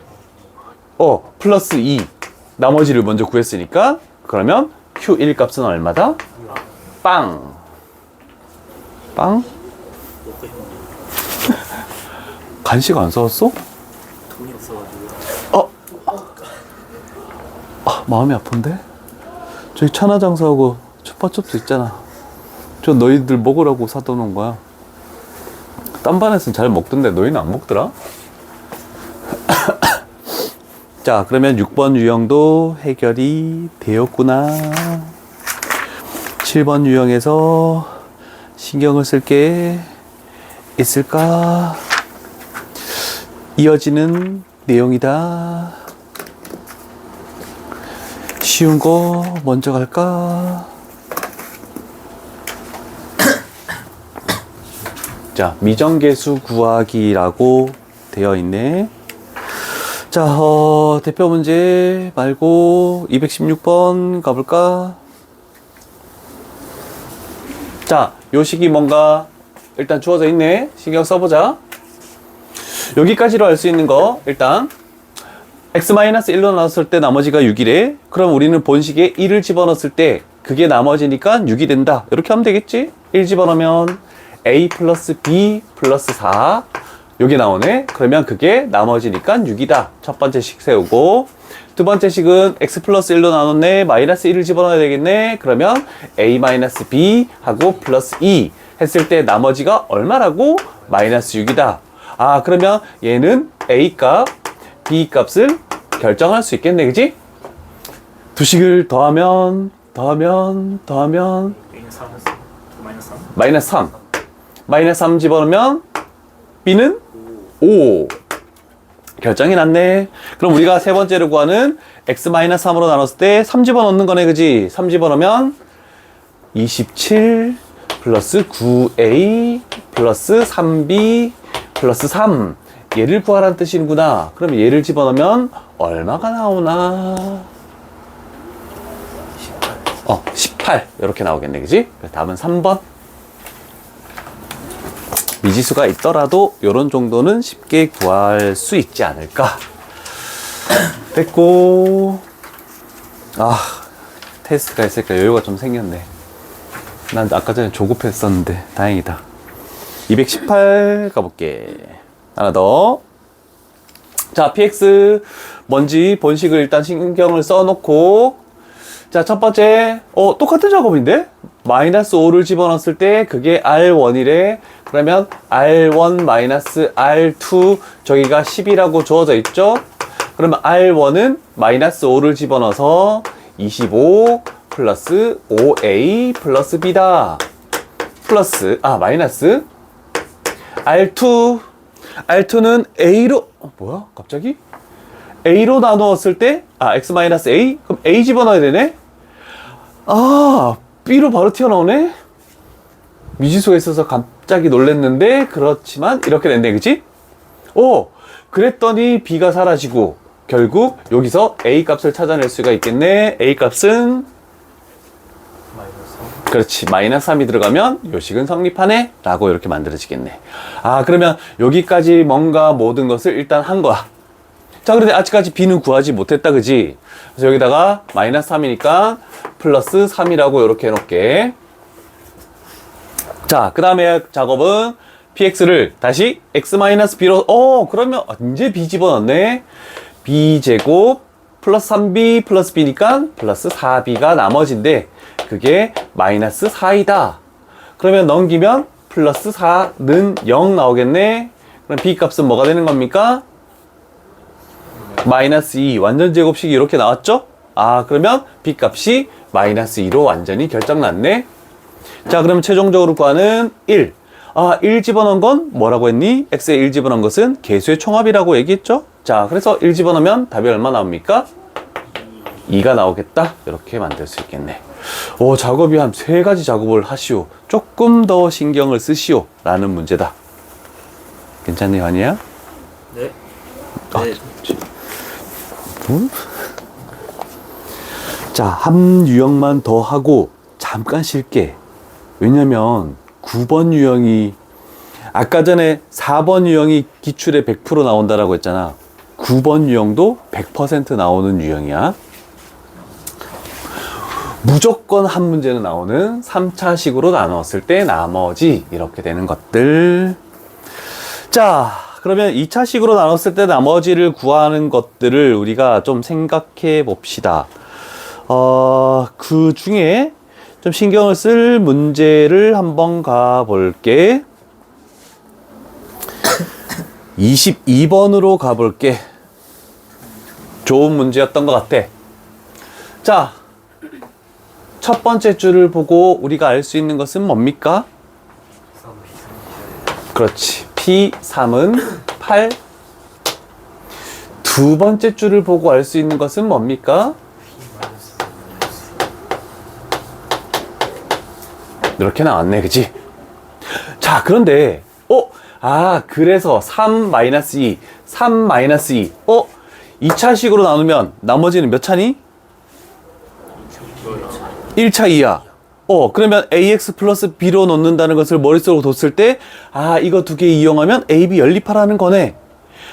[SPEAKER 1] 플러스 2 나머지를 먼저 구했으니까 그러면 q1 값은 얼마다? 빵. 간식 안 사왔어?
[SPEAKER 2] 돈이 없어가지고.
[SPEAKER 1] 마음이 아픈데? 저기 천하장사하고 춥밥집도 있잖아. 저 너희들 먹으라고 사다 놓은 거야. 딴 반에서는 잘 먹던데 너희는 안 먹더라? 자, 그러면 6번 유형도 해결이 되었구나. 7번 유형에서 신경을 쓸 게 있을까? 이어지는 내용이다. 쉬운 거 먼저 갈까? 자, 미정계수 구하기라고 되어 있네. 자, 대표 문제 말고 216번 가볼까? 자, 요 식이 뭔가 일단 주어져 있네. 신경 써보자. 여기까지로 알 수 있는 거 일단 x-1로 나눴을 때 나머지가 6이래. 그럼 우리는 본식에 1을 집어넣었을 때 그게 나머지니까 6이 된다. 이렇게 하면 되겠지? 1 집어넣으면 a 플러스 b 플러스 4 여기 나오네. 그러면 그게 나머지니까 6이다. 첫 번째 식 세우고 두 번째 식은 x 플러스 1로 나눴네. 마이너스 1을 집어넣어야 되겠네. 그러면 a 마이너스 b 하고 플러스 2 했을 때 나머지가 얼마라고? 마이너스 6이다. 아, 그러면 얘는 a 값, b 값을 결정할 수 있겠네. 그지? 두 식을 더하면
[SPEAKER 2] 마이너스 3.
[SPEAKER 1] 마이너스 3. 마이너스 3 집어넣으면 b는 5. 결정이 났네. 그럼 우리가 세 번째로 구하는 x-3으로 나눴을 때 3 집어넣는 거네. 그지? 3 집어넣으면 27 플러스 9a 플러스 3b 플러스 3 얘를 구하라는 뜻이구나. 그럼 얘를 집어넣으면 얼마가 나오나? 18 이렇게 나오겠네. 그지? 답은 3번. 미지수가 있더라도 요런 정도는 쉽게 구할 수 있지 않을까. 됐고. 아, 테스트가 있으니까 여유가 좀 생겼네. 난 아까 전에 조급했었는데 다행이다. 218 가볼게. 하나 더. 자, px 뭔지 본식을 일단 신경을 써놓고, 자, 첫 번째 똑같은 작업인데 마이너스 5를 집어넣었을 때 그게 R1이래. 그러면 R1 마이너스 R2 저기가 10이라고 주어져 있죠. 그러면 R1은 마이너스 5를 집어넣어서 25 플러스 5A 플러스 B다. 플러스 마이너스 R2는 A로 뭐야 갑자기? A로 나누었을 때 X 마이너스 A? 그럼 A 집어넣어야 되네? B로 바로 튀어나오네? 미지수가 있어서 갑자기 놀랬는데 그렇지만 이렇게 됐네. 그치? 그랬더니 B가 사라지고 결국 여기서 A 값을 찾아낼 수가 있겠네. A 값은 그렇지 마이너스 3이 들어가면 요식은 성립하네 라고 이렇게 만들어지겠네. 그러면 여기까지 뭔가 모든 것을 일단 한 거야. 자, 그런데 아직까지 B는 구하지 못했다. 그지? 그래서 여기다가 마이너스 3이니까 플러스 3이라고 이렇게 해놓을게. 자, 그 다음에 작업은 px를 다시 x-b로 그러면 이제 b 집어넣네. b제곱 플러스 3b 플러스 b니까 플러스 4b가 나머지인데 그게 마이너스 4이다. 그러면 넘기면 플러스 4는 0 나오겠네. 그럼 b 값은 뭐가 되는 겁니까? 마이너스 2 완전 제곱식이 이렇게 나왔죠? 그러면 b 값이 마이너스 2로 완전히 결정났네. 자, 그럼 최종적으로 구하는 1. 1 집어넣은 건 뭐라고 했니? x에 1 집어넣은 것은 개수의 총합이라고 얘기했죠? 자, 그래서 1 집어넣으면 답이 얼마 나옵니까? 2가 나오겠다. 이렇게 만들 수 있겠네. 작업이 한 3가지 작업을 하시오. 조금 더 신경을 쓰시오. 라는 문제다. 괜찮니, 환희야?
[SPEAKER 3] 네.
[SPEAKER 1] 자, 한 유형만 더 하고 잠깐 쉴게. 왜냐면 9번 유형이 아까 전에 4번 유형이 기출에 100% 나온다라고 했잖아. 9번 유형도 100% 나오는 유형이야. 무조건 한 문제는 나오는 3차식으로 나눴을 때 나머지 이렇게 되는 것들. 자, 그러면 2차식으로 나눴을 때 나머지를 구하는 것들을 우리가 좀 생각해 봅시다. 그 중에 좀 신경을 쓸 문제를 한번 가볼게. 22번으로 가볼게. 좋은 문제였던 것 같아. 자, 첫 번째 줄을 보고 우리가 알 수 있는 것은 뭡니까? 그렇지. P3은 8. 두 번째 줄을 보고 알 수 있는 것은 뭡니까? 이렇게 나왔네. 그치? 자, 그런데 그래서 3-2 3-2 2차식으로 나누면 나머지는 몇 차니? 1차 2야. 그러면 ax 플러스 b로 놓는다는 것을 머릿속으로 뒀을 때, 아, 이거 두 개 이용하면 a, b 연립하라는 거네.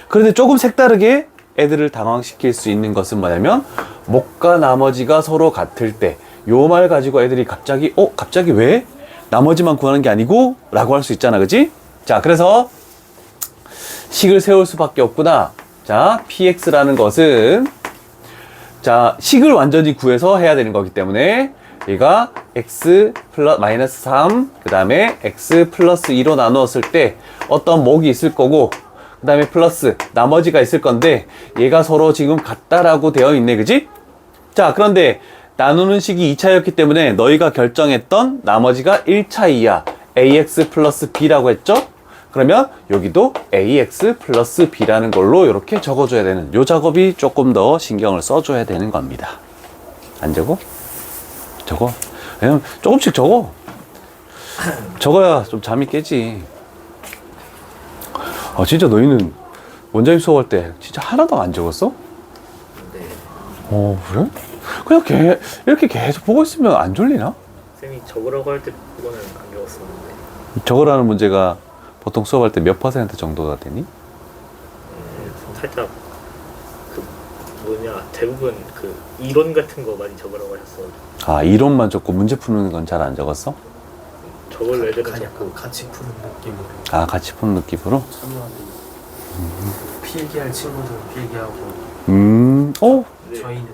[SPEAKER 1] 그런데 조금 색다르게 애들을 당황시킬 수 있는 것은 뭐냐면, 목과 나머지가 서로 같을 때, 요 말 가지고 애들이 갑자기 왜? 나머지만 구하는 게 아니고? 라고 할 수 있잖아, 그지? 자, 그래서, 식을 세울 수밖에 없구나. 자, px라는 것은, 자, 식을 완전히 구해서 해야 되는 거기 때문에, 얘가 x 플러스 마이너스 3, 그 다음에 x 플러스 2로 나누었을 때 어떤 목이 있을 거고, 그 다음에 플러스 나머지가 있을 건데, 얘가 서로 지금 같다라고 되어 있네, 그지? 자, 그런데 나누는 식이 2차였기 때문에 너희가 결정했던 나머지가 1차이야. ax 플러스 b라고 했죠? 그러면 여기도 ax 플러스 b라는 걸로 이렇게 적어줘야 되는, 요 작업이 조금 더 신경을 써줘야 되는 겁니다. 안 적어? 적어. 왜냐면 조금씩 적어. 적어야 좀 잠이 깨지. 아, 진짜 너희는 원장님 수업할 때 진짜 하나도 안 적었어?
[SPEAKER 3] 네.
[SPEAKER 1] 그래? 그냥 이렇게 계속 보고 있으면 안 졸리나?
[SPEAKER 2] 쌤이 적으라고 할 때 보고는 안 배웠었는데
[SPEAKER 1] 적으라는 문제가 보통 수업할 때 몇 퍼센트 정도가 되니?
[SPEAKER 2] 살짝 대부분 그 이론 같은 거 많이 적으라고 하셨어.
[SPEAKER 1] 아, 이론만 적고 문제 푸는 건 잘 안 적었어?
[SPEAKER 2] 적을 애들은
[SPEAKER 3] 그냥
[SPEAKER 2] 자꾸
[SPEAKER 3] 같이 푸는 느낌으로
[SPEAKER 1] 아, 같이 푸는 느낌으로?
[SPEAKER 3] 참여하는 필기할 친구들은 필기하고
[SPEAKER 2] 네.
[SPEAKER 3] 저희는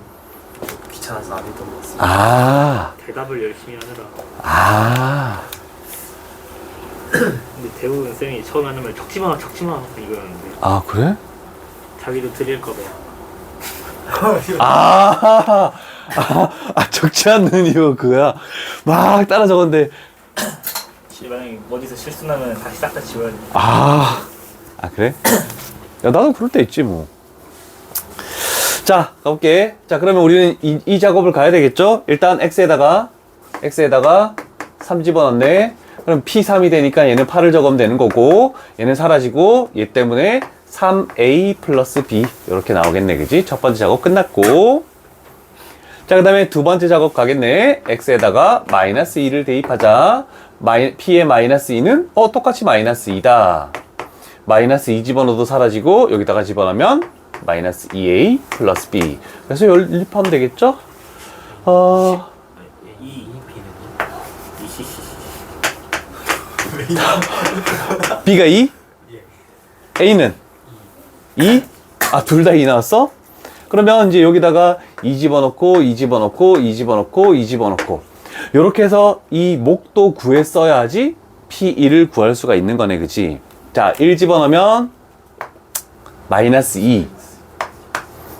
[SPEAKER 3] 귀찮아서 안 했던 것 같습니다.
[SPEAKER 1] 아,
[SPEAKER 2] 대답을 열심히 하느라.
[SPEAKER 1] 아,
[SPEAKER 2] 근데 대부분 쌤이 처음에 하는 말 적지 마 이거였는데
[SPEAKER 1] 아, 그래?
[SPEAKER 2] 자기도 드릴까 봐.
[SPEAKER 1] 적지 않는 이유 그거야. 막 따라 적었는데,
[SPEAKER 2] 만약에 어디서 실수 나면 다시 싹 다 지워야 돼.
[SPEAKER 1] 그래? 야, 나도 그럴 때 있지, 뭐. 자, 가볼게. 자, 그러면 우리는 이 작업을 가야 되겠죠? 일단 x에다가 3 집어넣네. 그럼 p3이 되니까 얘는 8을 적으면 되는 거고, 얘는 사라지고, 얘 때문에 3a 플러스 b 이렇게 나오겠네, 그지? 첫 번째 작업 끝났고, 자, 그 다음에 두 번째 작업 가겠네. x에다가 마이너스 2를 대입하자. p의 마이너스 2는 똑같이 마이너스 2다. 마이너스 2 집어넣어도 사라지고, 여기다가 집어넣으면 마이너스 2a 플러스 b. 그래서 연립하면 되겠죠?
[SPEAKER 2] 이
[SPEAKER 1] b가 2? a는 2? 둘 다 2 나왔어? 그러면 이제 여기다가 2 집어넣고, 2 집어넣고, 2 집어넣고, 2 집어넣고. 요렇게 해서 이 목도 구했어야지 p1을 구할 수가 있는 거네, 그치? 자, 1 집어넣으면 마이너스 2.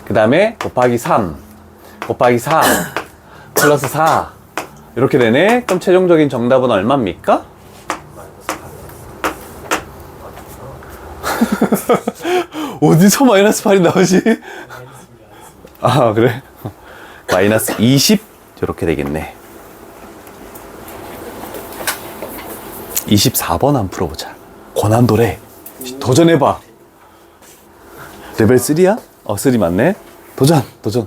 [SPEAKER 1] 그 다음에 곱하기 3. 곱하기 4. 플러스 4. 이렇게 되네. 그럼 최종적인 정답은 얼마입니까? 어디서 마이너스 8이 나오지? 그래? 마이너스 20 이렇게 되겠네. 24번 한번 풀어보자. 고난도래. 도전해봐. 레벨 3야? 3 맞네. 도전.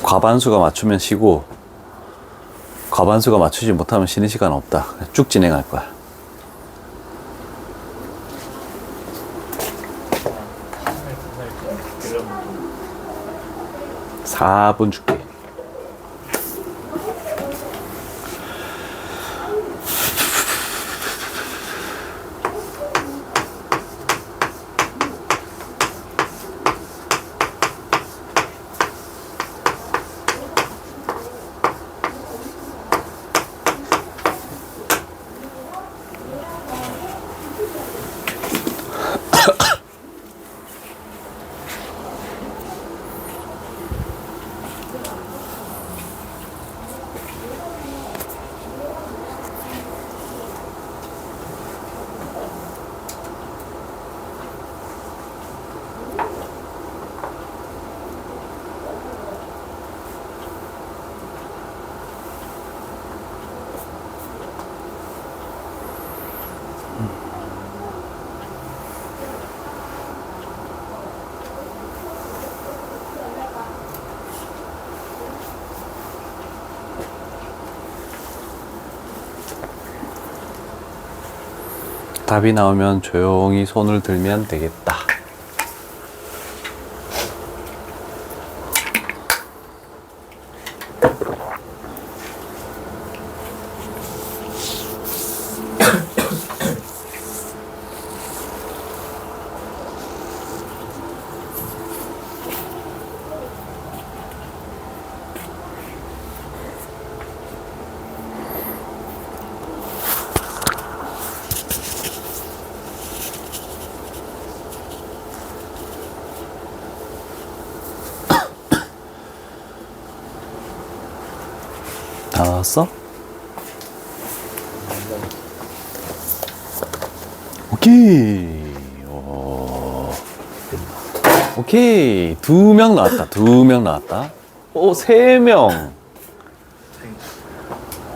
[SPEAKER 1] 과반수가 맞추면 쉬고, 과반수가 맞추지 못하면 쉬는 시간 없다. 쭉 진행할 거야. 4분 줄게. 답이 나오면 조용히 손을 들면 되겠다. 다 나왔어? 오케이. 오케이. 2명 나왔다. 2명 나왔다. 오, 3명.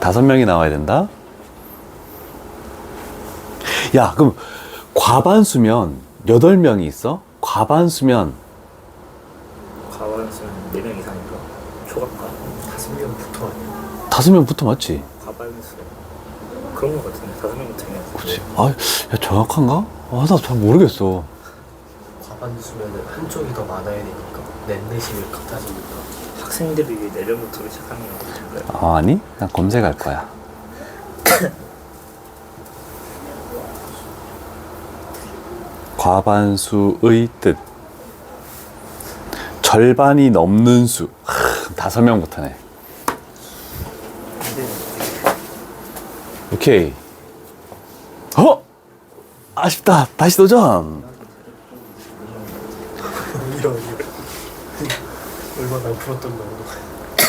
[SPEAKER 1] 5명이 나와야 된다. 야, 그럼 과반수면 8명이 있어? 과반수면
[SPEAKER 2] 과반수는 4명 이상이니까 초과가
[SPEAKER 3] 5명부터 아니야?
[SPEAKER 1] 5명부터 맞지?
[SPEAKER 2] 과반수 그런 거 같은데 5명부터 그냥
[SPEAKER 1] 그치. 아, 야, 정확한가? 아, 나 잘 모르겠어.
[SPEAKER 3] 과반수면은 한쪽이 더 많아야 되니까 넷넷이면 같아지니까.
[SPEAKER 2] 학생들이 4명부터 시작하는 거 같은데
[SPEAKER 1] 아, 아니? 난 검색할 거야. 과반수의 뜻. 절반이 넘는 수. 5명부터네. 오케이. 아쉽다. 다시 도전.
[SPEAKER 3] 이런 얼마나 풀었던 거야.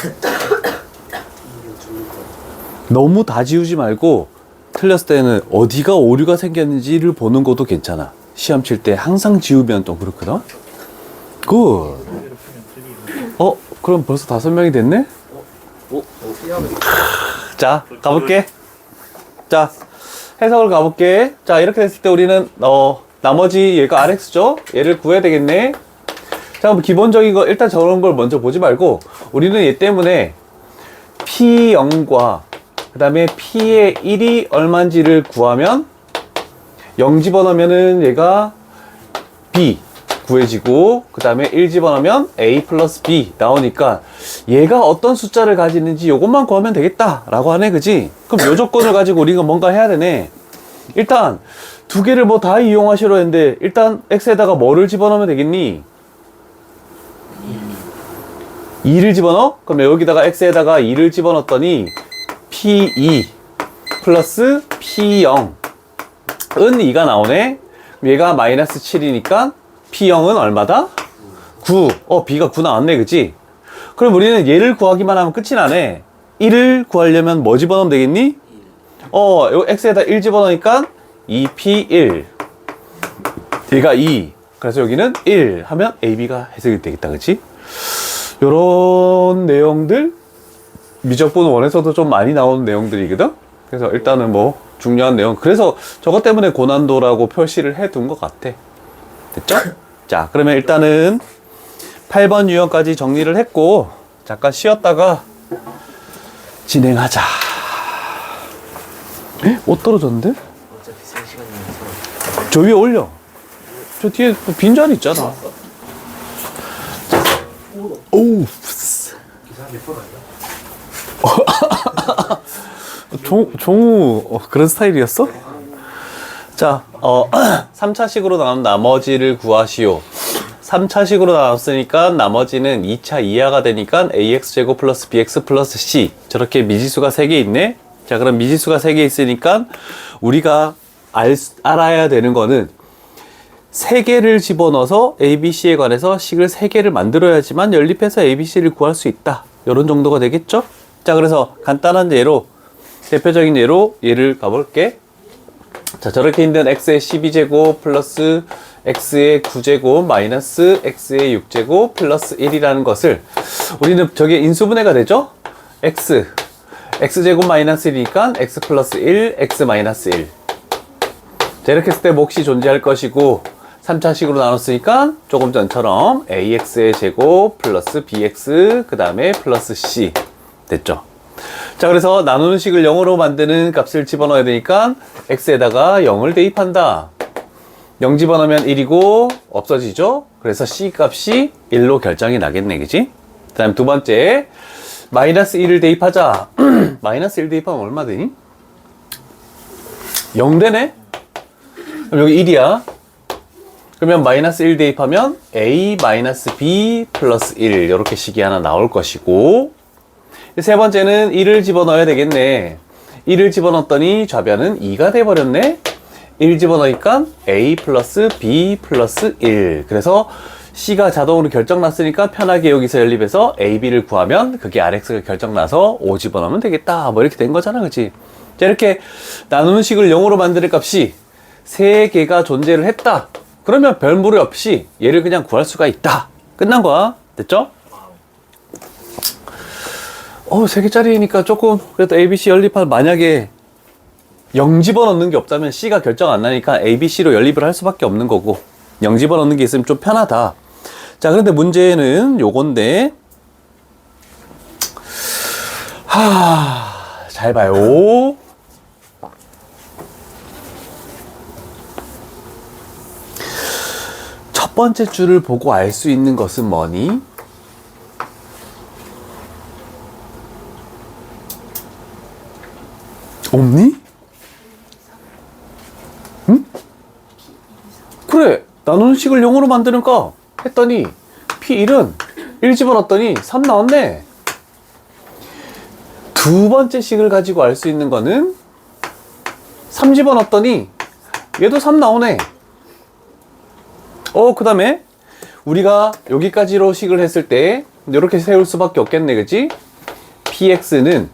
[SPEAKER 3] 이게 죽는 거야.
[SPEAKER 1] 너무 다 지우지 말고 틀렸을 때는 어디가 오류가 생겼는지를 보는 것도 괜찮아. 시험 칠 때 항상 지우면 또 그렇거든. 굿. 그럼 벌써 5명이 됐네? 자, 가볼게. 자, 해석을 가볼게. 자, 이렇게 됐을 때 우리는 나머지 얘가 RX죠? 얘를 구해야 되겠네. 자, 그럼 기본적인 거 일단 저런 걸 먼저 보지 말고 우리는 얘 때문에 P0과 그 다음에 P의 1이 얼마인지를 구하면 0 집어넣으면은 얘가 B 구해지고 그 다음에 1 집어넣으면 A 플러스 B 나오니까 얘가 어떤 숫자를 가지는지 요것만 구하면 되겠다 라고 하네. 그지? 그럼 요 조건을 가지고 우리가 뭔가 해야 되네. 일단 두 개를 뭐 다 이용하시려 했는데 일단 X에다가 뭐를 집어넣으면 되겠니? 2를 집어넣어? 그럼 여기다가 X에다가 2를 집어넣었더니 P2 플러스 P0 은 2가 나오네. 얘가 마이너스 7이니까 P0은 얼마다? 9. B가 9 나왔네. 그치? 그럼 우리는 얘를 구하기만 하면 끝이 나네. 1을 구하려면 뭐 집어넣으면 되겠니? 요 X에다 1 집어넣으니까 2P1. 얘가 2. 그래서 여기는 1 하면 AB가 해석이 되겠다. 그치? 요런 내용들 미적분 원에서도 좀 많이 나오는 내용들이거든. 그래서 일단은 뭐 중요한 내용. 그래서 저것 때문에 고난도라고 표시를 해둔 것 같아. 됐죠? 자, 그러면 일단은 8번 유형까지 정리를 했고 잠깐 쉬었다가 진행하자. 옷 떨어졌는데?
[SPEAKER 3] 어차피 3시간이면서
[SPEAKER 1] 저 위에 올려. 저 뒤에 빈자리 있잖아. 오우.
[SPEAKER 3] 기사 몇번 아니야?
[SPEAKER 1] 종우 그런 스타일이었어? 자, 3차식으로 나온 나머지를 구하시오. 3차식으로 나왔으니까 나머지는 2차 이하가 되니까 AX제곱 플러스 BX 플러스 C. 저렇게 미지수가 3개 있네. 자, 그럼 미지수가 3개 있으니까 우리가 알아야 되는 거는 3개를 집어넣어서 ABC에 관해서 식을 3개를 만들어야지만 연립해서 ABC를 구할 수 있다. 이런 정도가 되겠죠? 자, 그래서 간단한 예로, 대표적인 예로 얘를 가볼게. 자, 저렇게 있는 x의 12제곱 플러스 x의 9제곱 마이너스 x의 6제곱 플러스 1이라는 것을 우리는 저게 인수분해가 되죠? x제곱 마이너스 1이니까 x 플러스 1, x 마이너스 1. 자, 이렇게 했을 때 몫이 존재할 것이고 3차식으로 나눴으니까 조금 전처럼 ax의 제곱 플러스 bx 그 다음에 플러스 c 됐죠? 자, 그래서 나누는 식을 0으로 만드는 값을 집어넣어야 되니까 x에다가 0을 대입한다. 0 집어넣으면 1이고 없어지죠? 그래서 c 값이 1로 결정이 나겠네, 그지? 그 다음 두 번째, 마이너스 1을 대입하자. 마이너스 1 대입하면 얼마 되니? 0 되네? 그럼 여기 1이야. 그러면 마이너스 1 대입하면 a 마이너스 b 플러스 1 이렇게 식이 하나 나올 것이고, 세 번째는 1을 집어넣어야 되겠네. 1을 집어넣었더니 좌변은 2가 돼버렸네. 1 집어넣으니까 a 플러스 b 플러스 1. 그래서 c가 자동으로 결정났으니까 편하게 여기서 연립해서 a, b를 구하면 그게 rx가 결정나서 5 집어넣으면 되겠다. 뭐 이렇게 된 거잖아, 그치? 자, 이렇게 나누는 식을 0으로 만드는 값이 3개가 존재를 했다. 그러면 별 무리 없이 얘를 그냥 구할 수가 있다. 끝난 거야. 됐죠? 3개짜리니까 조금 그래도 A, B, C 연립한 만약에 0 집어넣는 게 없다면 C가 결정 안 나니까 A, B, C로 연립을 할 수밖에 없는 거고 0 집어넣는 게 있으면 좀 편하다. 자, 그런데 문제는 요건데 잘 봐요. 첫 번째 줄을 보고 알 수 있는 것은 뭐니? 없니? 응? 그래, 나누는 식을 0으로 만드는까 했더니 P1은 1 집어넣었더니 3 나왔네. 두 번째 식을 가지고 알 수 있는 거는 3 집어넣었더니 얘도 3 나오네. 그 다음에 우리가 여기까지로 식을 했을 때 이렇게 세울 수밖에 없겠네, 그치? px는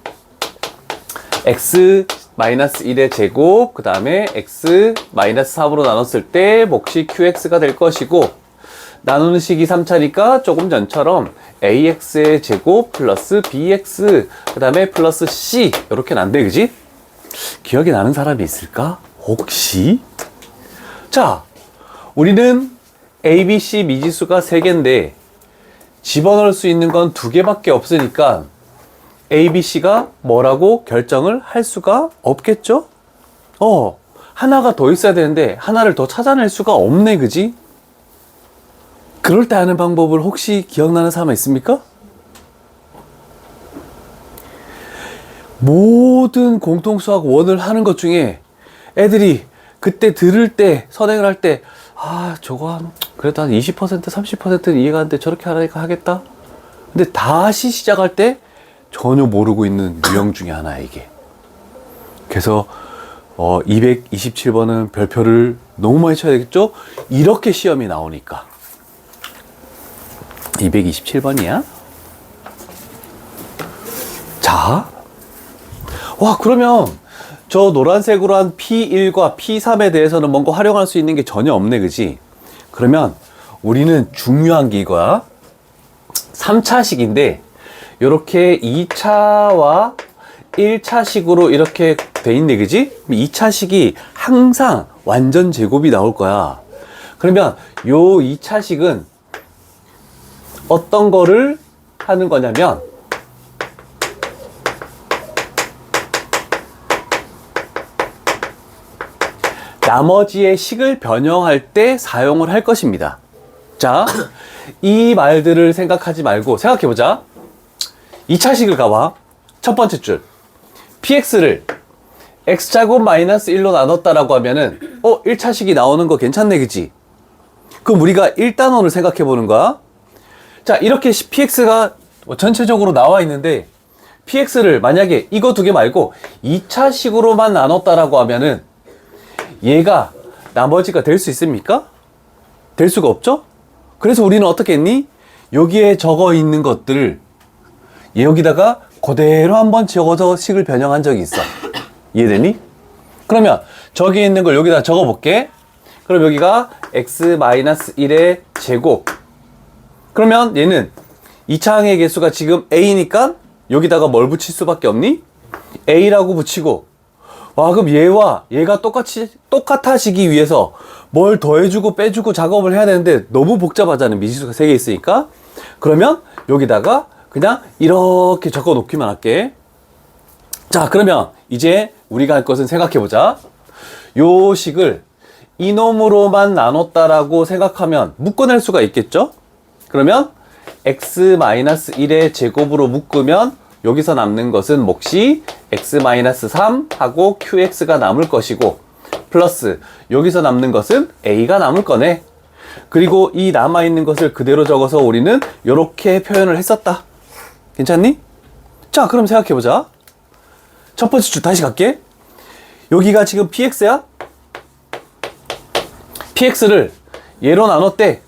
[SPEAKER 1] x-1의 제곱, 그 다음에 x-3으로 나눴을 때 몫이 qx가 될 것이고, 나누는 식이 3차니까 조금 전처럼 ax의 제곱 플러스 bx, 그 다음에 플러스 c 이렇게 난대, 그지? 기억이 나는 사람이 있을까? 혹시? 자, 우리는 a, b, c 미지수가 3개인데 집어넣을 수 있는 건 2개밖에 없으니까 A, B, C가 뭐라고 결정을 할 수가 없겠죠? 하나가 더 있어야 되는데 하나를 더 찾아낼 수가 없네, 그지? 그럴 때 하는 방법을 혹시 기억나는 사람 있습니까? 모든 공통수학 원을 하는 것 중에 애들이 그때 들을 때, 선행을 할 때 저거 그래도 한 20%, 30%는 이해가 안 돼. 저렇게 하니까 하겠다? 근데 다시 시작할 때 전혀 모르고 있는 유형 중에 하나야, 이게. 그래서 227번은 별표를 너무 많이 쳐야 되겠죠? 이렇게 시험이 나오니까. 227번이야? 자, 그러면 저 노란색으로 한 P1과 P3에 대해서는 뭔가 활용할 수 있는 게 전혀 없네, 그지? 그러면 우리는 중요한 게 이거야. 3차식인데 요렇게 2차와 1차식으로 이렇게 돼 있네, 그지? 2차식이 항상 완전 제곱이 나올 거야. 그러면 요 2차식은 어떤 거를 하는 거냐면 나머지의 식을 변형할 때 사용을 할 것입니다. 자, 이 말들을 생각하지 말고 생각해보자. 2차식을 가봐. 첫 번째 줄. px를 x제곱 마이너스 1로 나눴다라고 하면은 1차식이 나오는 거 괜찮네, 그치? 그럼 우리가 1단원을 생각해보는 거야. 자, 이렇게 px가 전체적으로 나와 있는데 px를 만약에 이거 두 개 말고 2차식으로만 나눴다라고 하면은 얘가 나머지가 될 수 있습니까? 될 수가 없죠? 그래서 우리는 어떻게 했니? 여기에 적어 있는 것들을 여기다가 그대로 한번 적어서 식을 변형한 적이 있어. 이해되니? 그러면 저기 있는 걸 여기다 적어 볼게. 그럼 여기가 x-1의 제곱. 그러면 얘는 2차항의 개수가 지금 a니까 여기다가 뭘 붙일 수밖에 없니? a라고 붙이고, 그럼 얘와 얘가 똑같아지기 위해서 뭘 더해주고 빼주고 작업을 해야 되는데 너무 복잡하잖아. 미지수가 3개 있으니까. 그러면 여기다가 그냥 이렇게 적어 놓기만 할게. 자, 그러면 이제 우리가 할 것은 생각해보자. 요 식을 이놈으로만 나눴다라고 생각하면 묶어낼 수가 있겠죠? 그러면 x-1의 제곱으로 묶으면 여기서 남는 것은 몫이 x-3 하고 qx가 남을 것이고, 플러스 여기서 남는 것은 a가 남을 거네. 그리고 이 남아있는 것을 그대로 적어서 우리는 이렇게 표현을 했었다. 괜찮니? 자, 그럼 생각해보자. 첫 번째 줄 다시 갈게. 여기가 지금 px야? px를 얘로 나눴대.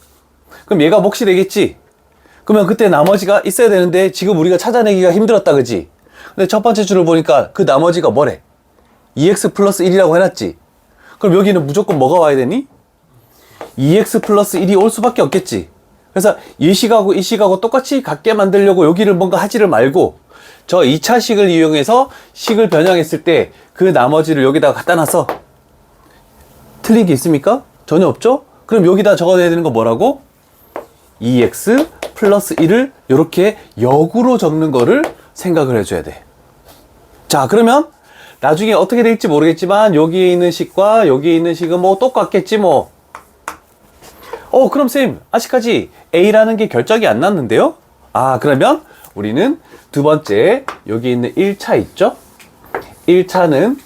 [SPEAKER 1] 그럼 얘가 몫이 되겠지? 그러면 그때 나머지가 있어야 되는데 지금 우리가 찾아내기가 힘들었다, 그지? 근데 첫 번째 줄을 보니까 그 나머지가 뭐래? 2x 플러스 1이라고 해놨지? 그럼 여기는 무조건 뭐가 와야 되니? 2x 플러스 1이 올 수밖에 없겠지. 그래서 이 식하고 이 식하고 똑같이 같게 만들려고 여기를 뭔가 하지를 말고 저 2차 식을 이용해서 식을 변형했을 때 그 나머지를 여기다가 갖다 놔서 틀린 게 있습니까? 전혀 없죠? 그럼 여기다 적어야 되는 거 뭐라고? 2x 플러스 1을 이렇게 역으로 적는 거를 생각을 해줘야 돼. 자, 그러면 나중에 어떻게 될지 모르겠지만 여기에 있는 식과 여기에 있는 식은 뭐 똑같겠지 뭐. 그럼 쌤, 아직까지 A라는 게 결정이 안 났는데요? 아, 그러면 우리는 두 번째 여기 있는 1차 있죠? 1차는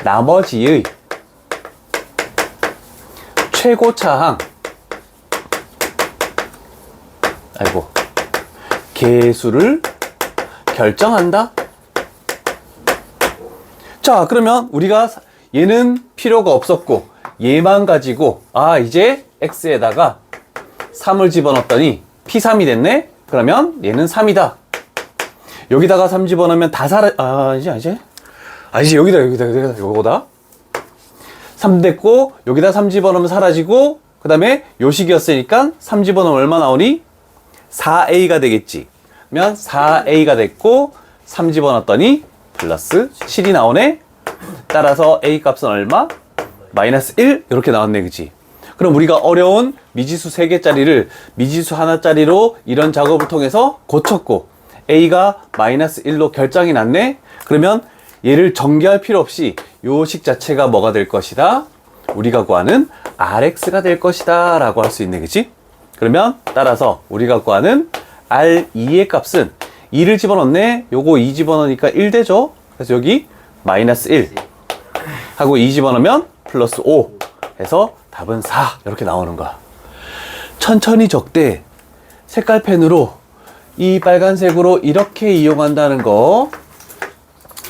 [SPEAKER 1] 나머지의 최고차항, 계수를 결정한다. 자, 그러면 우리가 얘는 필요가 없었고 얘만 가지고 이제 x에다가 3을 집어넣었더니 p3이 됐네. 그러면 얘는 3이다. 여기다가 3 집어넣으면 다 이제 여기다 요거다. 3 됐고 여기다 3 집어넣으면 사라지고, 그 다음에 요 식이었으니까 3 집어넣으면 얼마 나오니? 4a가 되겠지. 그러면 4a가 됐고 3 집어넣었더니 플러스 7이 나오네. 따라서 a 값은 얼마? 마이너스 1 이렇게 나왔네, 그치? 그럼 우리가 어려운 미지수 3개짜리를 미지수 하나짜리로 이런 작업을 통해서 고쳤고 a가 마이너스 1로 결정이 났네. 그러면 얘를 전개할 필요 없이 요 식 자체가 뭐가 될 것이다? 우리가 구하는 rx가 될 것이다 라고 할 수 있네, 그치? 그러면 따라서 우리가 구하는 R2의 값은 2를 집어넣네. 요거 2 집어넣으니까 1 되죠. 그래서 여기 마이너스 1 하고 2 집어넣으면 플러스 5 해서 답은 4 이렇게 나오는 거야. 천천히 적되 색깔펜으로 이 빨간색으로 이렇게 이용한다는 거,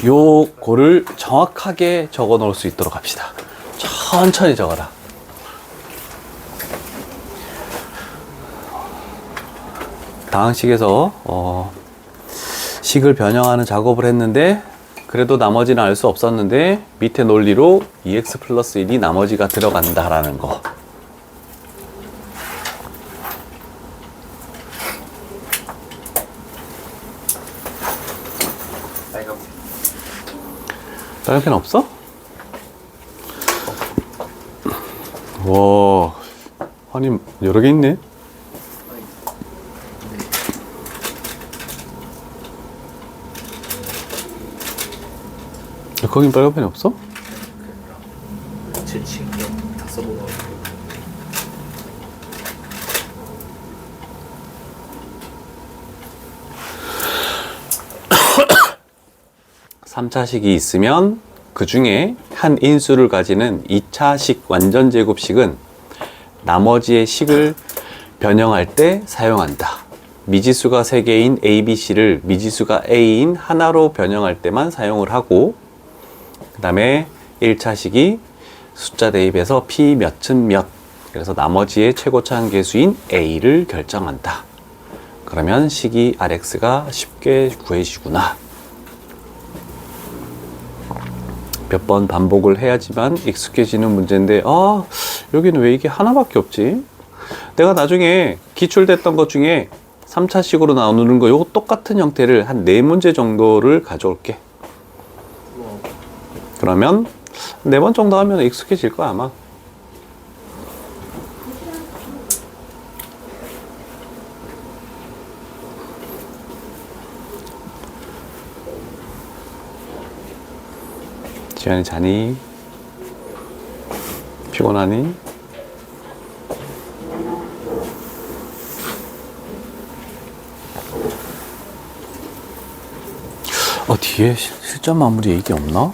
[SPEAKER 1] 요거를 정확하게 적어 놓을 수 있도록 합시다. 천천히 적어라. 당항식에서 식을 변형하는 작업을 했는데 그래도 나머지는 알 수 없었는데 밑에 논리로 2x 플러스 1이 나머지가 들어간다라는 거. 빨간 펜 없어? 와, 아니 여러 개 있네. 거긴 빨간 펜이 없어?
[SPEAKER 2] 제 친구 다 써보고.
[SPEAKER 1] 3차식이 있으면 그 중에 한 인수를 가지는 2차식 완전제곱식은 나머지의 식을 변형할 때 사용한다. 미지수가 3개인 A, B, C를 미지수가 A인 하나로 변형할 때만 사용을 하고, 그 다음에 1차식이 숫자 대입해서 P 몇은 몇, 그래서 나머지의 최고차항 계수인 A를 결정한다. 그러면 식이 RX가 쉽게 구해지구나. 몇 번 반복을 해야지만 익숙해지는 문제인데, 여기는 왜 이게 하나밖에 없지? 내가 나중에 기출됐던 것 중에 3차식으로 나누는 거 요거 똑같은 형태를 한 4문제 정도를 가져올게. 그러면 4번 정도 하면 익숙해질 거야 아마. 지현이 자니? 피곤하니? 뒤에 실전 마무리 얘기 없나?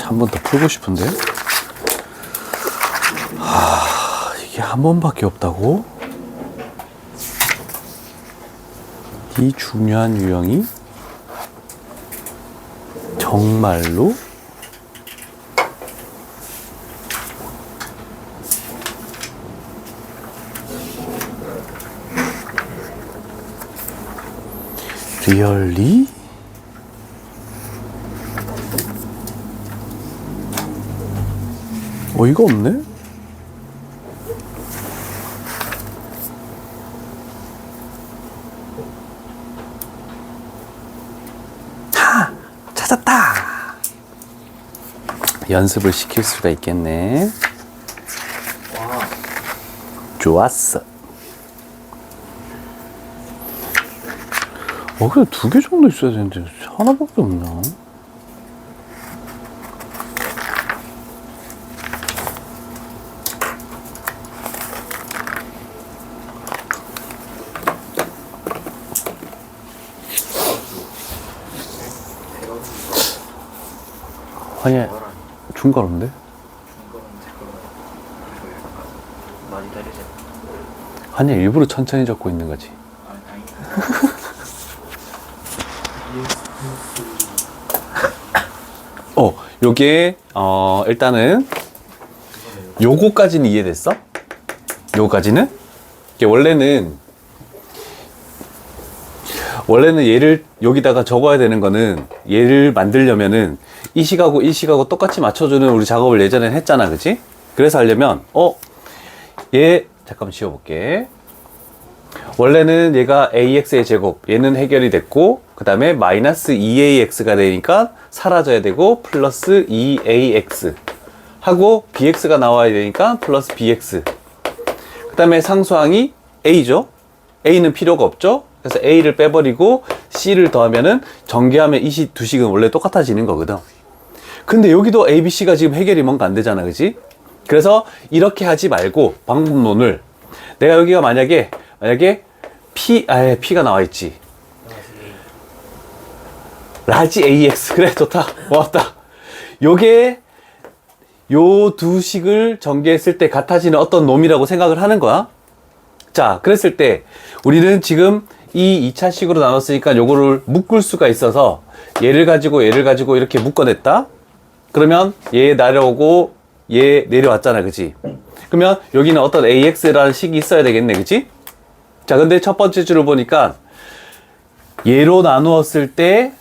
[SPEAKER 1] 한 번 더 풀고 싶은데? 이게 한 번밖에 없다고? 이 중요한 유형이? 정말로? 리얼리? 어이가 없네? 찾았다! 연습을 시킬 수가 있겠네. 좋았어. 그래, 2개 정도 있어야 되는데, 하나밖에 없나? 아니, 중가로인데?
[SPEAKER 2] 이거는 제 거는 많이 다르지.
[SPEAKER 1] 아니, 일부러 천천히 잡고 있는 거지.
[SPEAKER 2] 아니.
[SPEAKER 1] 요게, 일단은, 요거까지는 이해됐어? 요거까지는? 이게 원래는 얘를 여기다가 적어야 되는 거는 얘를 만들려면은 이 식하고 이 식하고 똑같이 맞춰주는 우리 작업을 예전에 했잖아, 그치? 그래서 하려면 얘 잠깐만 지워볼게. 원래는 얘가 ax의 제곱, 얘는 해결이 됐고, 그 다음에 마이너스 2ax가 되니까 사라져야 되고 플러스 2ax 하고 bx가 나와야 되니까 플러스 bx. 그 다음에 상수항이 a죠. a는 필요가 없죠. 그래서 a를 빼버리고 c를 더하면은 전개하면 이 두 식은 원래 똑같아지는 거거든. 근데 여기도 a, b, c가 지금 해결이 뭔가 안 되잖아, 그치? 그래서 이렇게 하지 말고 방법론을 내가 여기가 만약에 p가 나와 있지. 라지 ax. 그래, 좋다. 고맙다. 요게 요 두 식을 전개했을 때 같아지는 어떤 놈이라고 생각을 하는 거야. 자, 그랬을 때 우리는 지금 이 2차식으로 나눴으니까 요거를 묶을 수가 있어서 얘를 가지고 이렇게 묶어냈다. 그러면 얘 내려오고 얘 내려왔잖아, 그치? 그러면 여기는 어떤 ax라는 식이 있어야 되겠네, 그치? 자, 근데 첫 번째 줄을 보니까 얘로 나누었을 때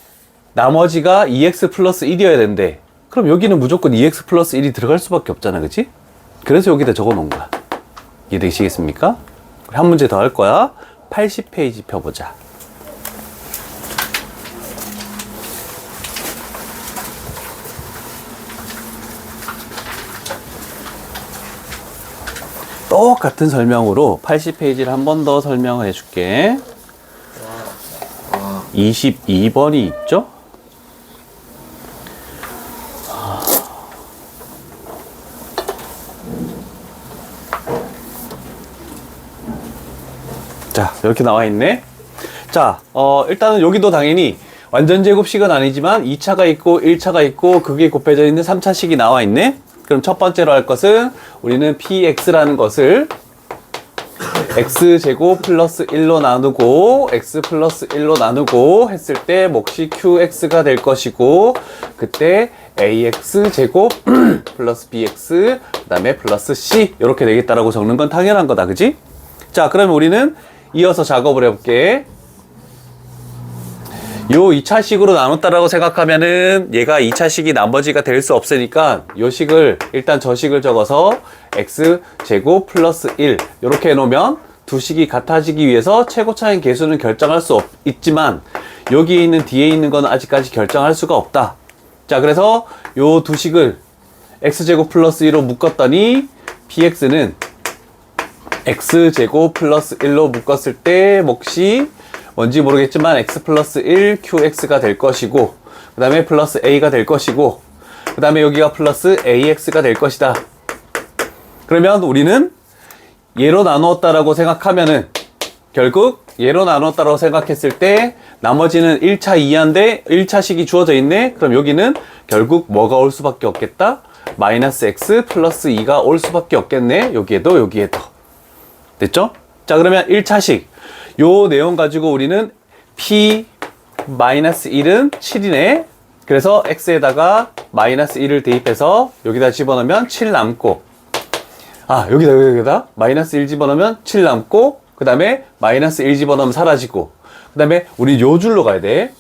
[SPEAKER 1] 나머지가 2x 플러스 1이어야 된대. 그럼 여기는 무조건 2x 플러스 1이 들어갈 수밖에 없잖아, 그치? 그래서 여기다 적어 놓은 거야. 이해되시겠습니까? 한 문제 더 할 거야. 80페이지 펴보자. 똑같은 설명으로 80페이지를 한 번 더 설명을 해줄게. 22번이 있죠? 자, 이렇게 나와 있네. 자, 일단은 여기도 당연히 완전 제곱식은 아니지만 2차가 있고 1차가 있고 그게 곱해져 있는 3차식이 나와 있네. 그럼 첫 번째로 할 것은 우리는 px라는 것을 x제곱 플러스 1로 나누고 x 플러스 1로 나누고 했을 때 몫이 qx가 될 것이고, 그때 ax제곱 플러스 bx 그 다음에 플러스 c 이렇게 되겠다라고 적는 건 당연한 거다, 그지? 자, 그러면 우리는 이어서 작업을 해볼게. 요 2차식으로 나눴다라고 생각하면은 얘가 2차식이 나머지가 될 수 없으니까 요 식을 일단 저 식을 적어서 x제곱 플러스 1 이렇게 해놓으면 두 식이 같아지기 위해서 최고차인 계수는 결정할 수 있지만 여기에 있는 뒤에 있는 건 아직까지 결정할 수가 없다. 자, 그래서 요 두 식을 x제곱 플러스 1로 묶었더니 px는 x제곱 플러스 1로 묶었을 때 몫이 뭔지 모르겠지만 x 플러스 1 qx가 될 것이고, 그 다음에 플러스 a가 될 것이고, 그 다음에 여기가 플러스 AX가 될 것이다. 그러면 우리는 얘로 나누었다라고 생각하면은 결국 얘로 나눴다고 생각했을 때 나머지는 1차 2하인데 1차식이 주어져 있네. 그럼 여기는 결국 뭐가 올 수밖에 없겠다? 마이너스 x 플러스 2가 올 수밖에 없겠네. 여기에도 여기에도. 됐죠? 자, 그러면 1차식 요 내용 가지고 우리는 p 마이너스 1은 7이네. 그래서 x에다가 마이너스 1을 대입해서 여기다 집어넣으면 7 남고, 여기다 마이너스 1 집어넣으면 7 남고, 그 다음에 마이너스 1 집어넣으면 사라지고, 그 다음에 우리 요 줄로 가야 돼.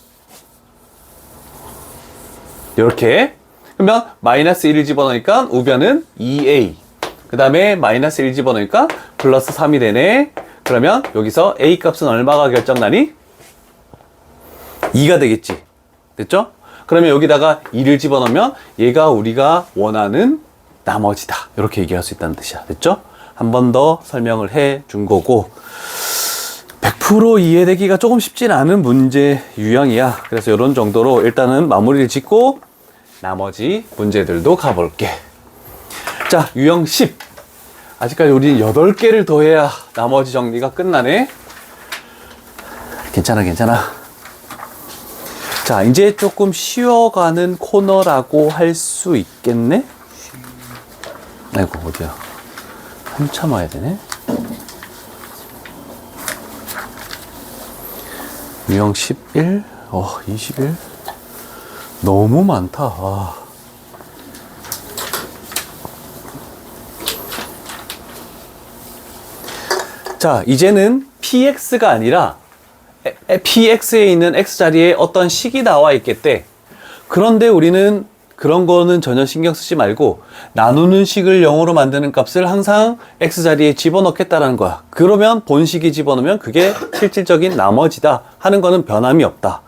[SPEAKER 1] 이렇게. 그러면 마이너스 1을 집어넣으니까 우변은 2a. 그 다음에 마이너스 1 집어넣으니까 플러스 3이 되네. 그러면 여기서 a 값은 얼마가 결정나니? 2가 되겠지. 됐죠? 그러면 여기다가 2를 집어넣으면 얘가 우리가 원하는 나머지다. 이렇게 얘기할 수 있다는 뜻이야. 됐죠? 한 번 더 설명을 해 준 거고, 100% 이해되기가 조금 쉽진 않은 문제 유형이야. 그래서 이런 정도로 일단은 마무리를 짓고 나머지 문제들도 가볼게. 자, 유형 10. 아직까지 우리 8개를 더 해야 나머지 정리가 끝나네. 괜찮아. 자, 이제 조금 쉬어가는 코너라고 할 수 있겠네? 아이고, 어디야. 한참 와야 되네. 유형 11, 21. 너무 많다. 자, 이제는 px가 아니라 px에 있는 x 자리에 어떤 식이 나와 있겠대. 그런데 우리는 그런 거는 전혀 신경 쓰지 말고 나누는 식을 0으로 만드는 값을 항상 x 자리에 집어넣겠다라는 거야. 그러면 본식이 집어넣으면 그게 실질적인 나머지다 하는 거는 변함이 없다.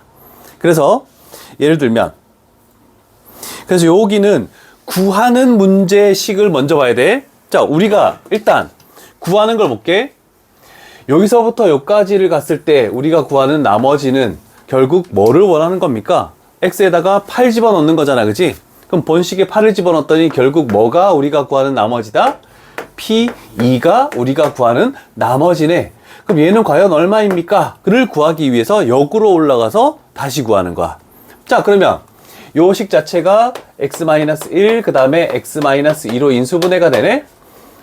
[SPEAKER 1] 그래서 예를 들면, 그래서 여기는 구하는 문제식을 먼저 봐야 돼. 자, 우리가 일단 구하는 걸 볼게. 여기서부터 여기까지를 갔을 때 우리가 구하는 나머지는 결국 뭐를 원하는 겁니까? x에다가 8 집어넣는 거잖아, 그치? 그럼 본식에 8을 집어넣었더니 결국 뭐가 우리가 구하는 나머지다? p2가 우리가 구하는 나머지네. 그럼 얘는 과연 얼마입니까? 그를 구하기 위해서 역으로 올라가서 다시 구하는 거야. 자, 그러면 요 식 자체가 x-1, 그 다음에 x-2로 인수분해가 되네?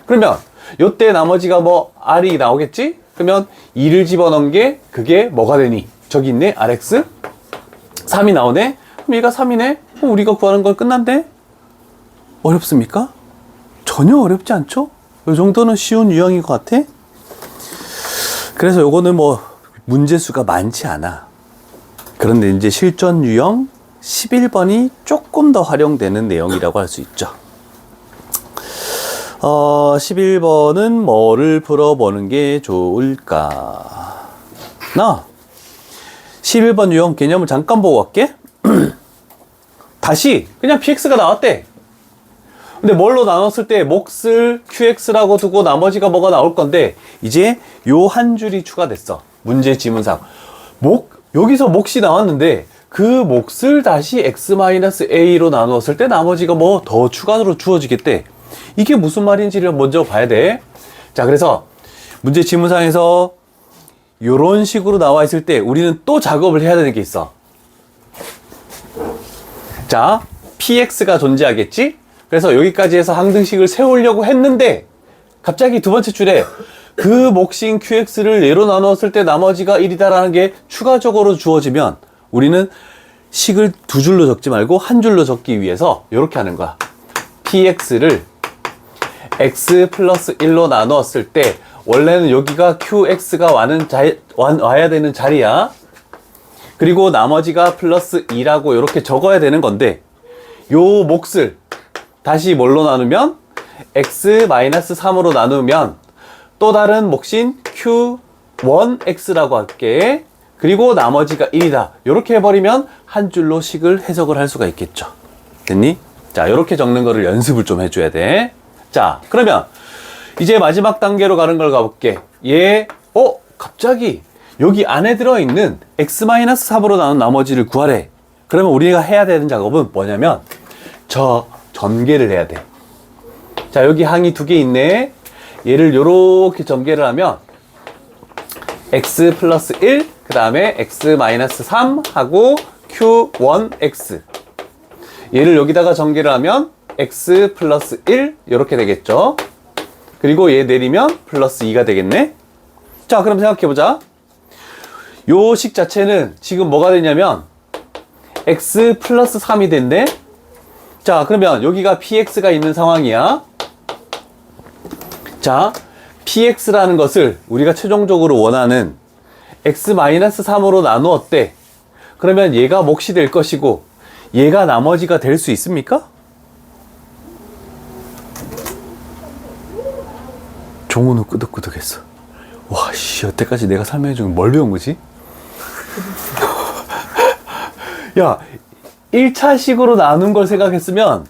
[SPEAKER 1] 그러면 요때 나머지가 뭐 r이 나오겠지? 그러면 2를 집어넣은 게 그게 뭐가 되니? 저기 있네, rx? 3이 나오네? 그럼 얘가 3이네? 그럼 우리가 구하는 건 끝난데? 어렵습니까? 전혀 어렵지 않죠? 이 정도는 쉬운 유형인 것 같아? 그래서 요거는 뭐 문제수가 많지 않아. 그런데 이제 실전 유형 11번이 조금 더 활용되는 내용이라고 할 수 있죠. 11번은 뭐를 풀어보는 게 좋을까? 11번 유형 개념을 잠깐 보고 갈게. 다시 그냥 px가 나왔대. 근데 뭘로 나눴을 때 몫을 qx라고 두고 나머지가 뭐가 나올 건데, 이제 요 한 줄이 추가됐어. 문제 지문상. 여기서 몫이 나왔는데 그 몫을 다시 x-a로 나누었을 때 나머지가 뭐 더 추가로 주어지겠대. 이게 무슨 말인지를 먼저 봐야 돼. 자, 그래서 문제 지문상에서 요런 식으로 나와 있을 때 우리는 또 작업을 해야 되는 게 있어. 자, px가 존재하겠지? 그래서 여기까지 해서 항등식을 세우려고 했는데 갑자기 두 번째 줄에 그 몫인 qx를 얘로 나누었을 때 나머지가 1이다라는 게 추가적으로 주어지면 우리는 식을 두 줄로 적지 말고 한 줄로 적기 위해서 이렇게 하는 거야. px를 x 플러스 1로 나누었을 때 원래는 여기가 qx가 와야 되는 자리야. 그리고 나머지가 플러스 2라고 이렇게 적어야 되는 건데, 요 몫을 다시 뭘로 나누면 x-3으로 나누면 또 다른 몫인 q1x라고 할게. 그리고 나머지가 1이다. 이렇게 해버리면 한 줄로 식을 해석을 할 수가 있겠죠. 됐니? 자, 이렇게 적는 거를 연습을 좀 해줘야 돼. 자, 그러면 이제 마지막 단계로 가는 걸 가볼게. 갑자기 여기 안에 들어있는 x-3으로 나눈 나머지를 구하래. 그러면 우리가 해야 되는 작업은 뭐냐면 전개를 해야 돼. 자, 여기 항이 두 개 있네. 얘를 요렇게 전개를 하면 x 플러스 1, 그 다음에 x 마이너스 3 하고 q1x. 얘를 여기다가 전개를 하면 x 플러스 1 이렇게 되겠죠. 그리고 얘 내리면 플러스 2가 되겠네. 자, 그럼 생각해보자. 요 식 자체는 지금 뭐가 되냐면 x 플러스 3이 된대. 자, 그러면 여기가 px가 있는 상황이야. 자, px라는 것을 우리가 최종적으로 원하는 x-3으로 나누었대. 그러면 얘가 몫이 될 것이고 얘가 나머지가 될 수 있습니까? 종우는 끄덕끄덕했어. 와, 씨, 여태까지 내가 설명해 준 뭘 배운 거지? 야, 1차식으로 나눈 걸 생각했으면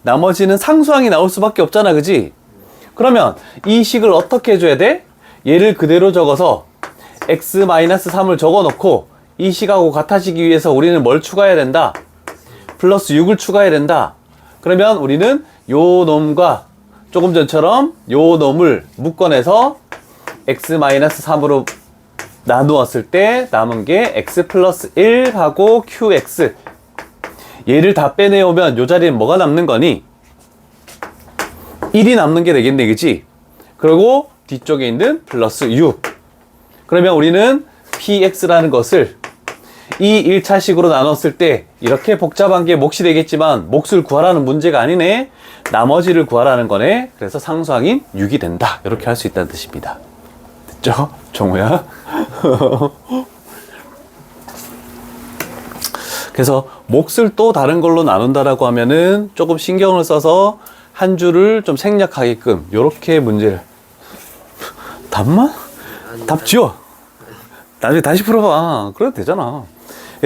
[SPEAKER 1] 나머지는 상수항이 나올 수밖에 없잖아, 그지? 그러면 이 식을 어떻게 해줘야 돼? 얘를 그대로 적어서 x-3을 적어놓고 이 식하고 같아지기 위해서 우리는 뭘 추가해야 된다? 플러스 6을 추가해야 된다. 그러면 우리는 요 놈과 조금 전처럼 요 놈을 묶어내서 x-3으로 나누었을 때 남은 게 x 플러스 1하고 qx. 얘를 다 빼내오면 요 자리엔 뭐가 남는 거니? 1이 남는 게 되겠네, 그치? 그리고 뒤쪽에 있는 플러스 6. 그러면 우리는 px라는 것을 이 1차식으로 나눴을 때 이렇게 복잡한 게 몫이 되겠지만 몫을 구하라는 문제가 아니네. 나머지를 구하라는 거네. 그래서 상수항인 6이 된다. 이렇게 할 수 있다는 뜻입니다. 됐죠? 정우야? 그래서 몫을 또 다른 걸로 나눈다라고 하면은 조금 신경을 써서 한 줄을 좀 생략하게끔 요렇게 문제를. 답만? 답 지워. 나중에 다시 풀어봐. 그래도 되잖아.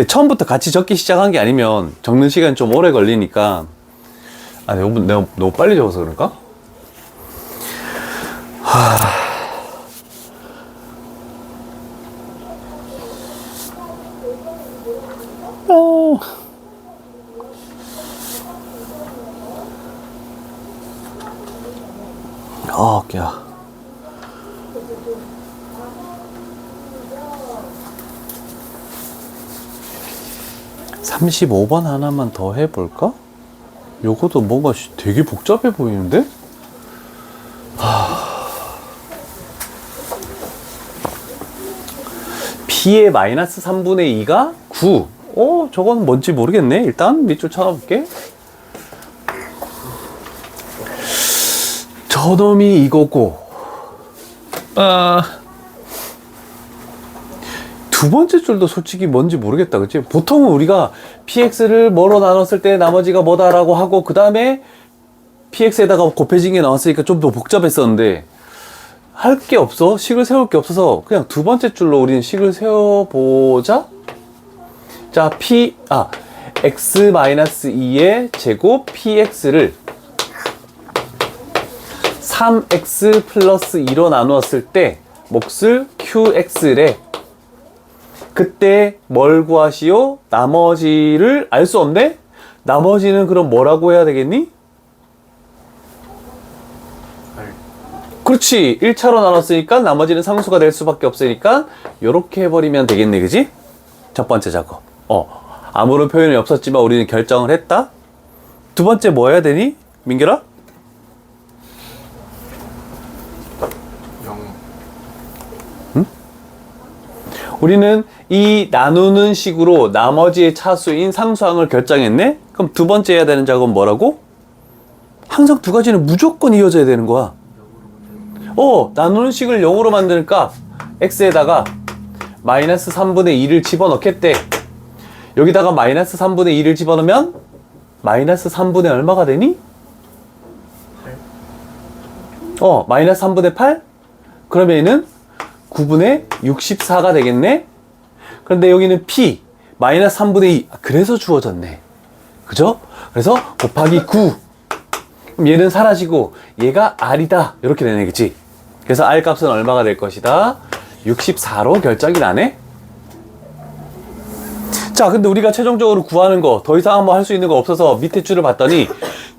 [SPEAKER 1] 처음부터 같이 적기 시작한 게 아니면 적는 시간이 좀 오래 걸리니까. 아, 내가 너무 빨리 적어서 그럴까? 어깨야. (35번) 하나만 더 해볼까? 요것도 뭔가 되게 복잡해 보이는데? P의 마이너스 3분의 2가 9. 저건 뭔지 모르겠네. 일단 밑줄 쳐다볼게. 저놈이 이거고, 두 번째 줄도 솔직히 뭔지 모르겠다, 그치? 보통은 우리가 px를 뭐로 나눴을 때 나머지가 뭐다라고 하고 그 다음에 px에다가 곱해진 게 나왔으니까 좀 더 복잡했었는데 할 게 없어. 식을 세울 게 없어서 그냥 두 번째 줄로 우리는 식을 세워보자. 자, x-2의 제곱 px를 3x 플러스 2로 나누었을 때 몫을 qx래. 그때 뭘 구하시오? 나머지를 알 수 없네? 나머지는 그럼 뭐라고 해야 되겠니? 그렇지. 1차로 나눴으니까 나머지는 상수가 될 수밖에 없으니까 요렇게 해버리면 되겠네, 그지? 첫 번째 작업. 아무런 표현이 없었지만 우리는 결정을 했다. 두 번째 뭐 해야 되니? 민결아? 우리는 이 나누는 식으로 나머지의 차수인 상수항을 결정했네? 그럼 두 번째 해야 되는 작업은 뭐라고? 항상 두 가지는 무조건 이어져야 되는 거야. 나누는 식을 0으로 만드는 값 x에다가 마이너스 3분의 2를 집어넣겠대. 여기다가 마이너스 3분의 2를 집어넣으면 마이너스 3분의 얼마가 되니? 마이너스 3분의 8? 그러면 얘는 9분의 64가 되겠네? 그런데 여기는 p 마이너스 3분의 2. 그래서 주어졌네. 그죠? 그래서 곱하기 9. 그럼 얘는 사라지고 얘가 r이다. 이렇게 되네, 그치? 그래서 r 값은 얼마가 될 것이다? 64로 결정이 나네? 자, 자, 근데 우리가 최종적으로 구하는 거 더 이상 뭐 할 수 있는 거 없어서 밑에 줄을 봤더니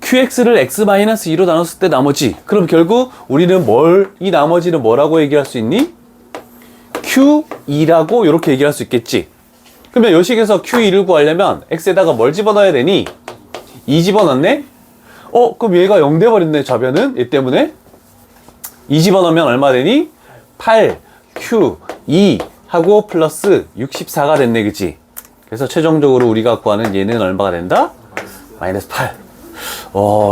[SPEAKER 1] qx를 x-2로 나눴을 때 나머지. 그럼 결국 우리는 이 나머지는 뭐라고 얘기할 수 있니? q2라고 이렇게 얘기할 수 있겠지. 그러면 요식에서 q2를 구하려면 x에다가 뭘 집어넣어야 되니? 2 집어넣네? 그럼 얘가 0 돼버렸네, 좌변은. 얘 때문에. 2 집어넣으면 얼마 되니? 8, q, 2 하고 플러스 64가 됐네, 그치? 그래서 최종적으로 우리가 구하는 얘는 얼마가 된다? 마이너스 8.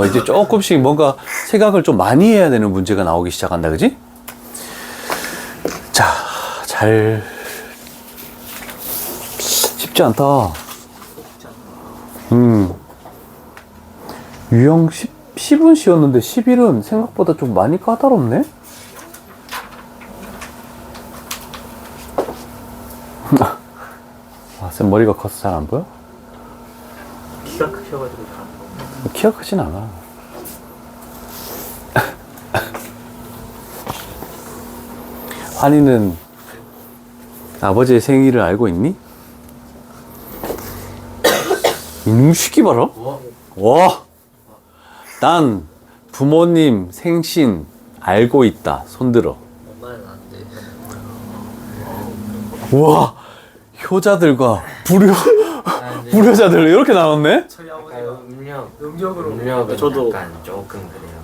[SPEAKER 1] 이제 조금씩 뭔가 생각을 좀 많이 해야 되는 문제가 나오기 시작한다, 그치? 자, 쉽지 않다. 유형 10은 쉬웠는데 11은 생각보다 좀 많이 까다롭네? 쌤 머리가 커서 잘 안 보여?
[SPEAKER 2] 키가 크셔가지고 다 안 보여.
[SPEAKER 1] 키가 크진 않아. 환희는 아버지의 생일을 알고 있니? 이놈 시기 봐라. 와, 난 부모님 생신 알고 있다. 손들어.
[SPEAKER 3] 엄마는 안 돼.
[SPEAKER 1] 우와, 효자들과 불효자들 이렇게 나눴네?
[SPEAKER 3] 저희 아버지가
[SPEAKER 4] 음력으로
[SPEAKER 3] 음력은
[SPEAKER 2] 저도-
[SPEAKER 3] 약간 조금 그래요.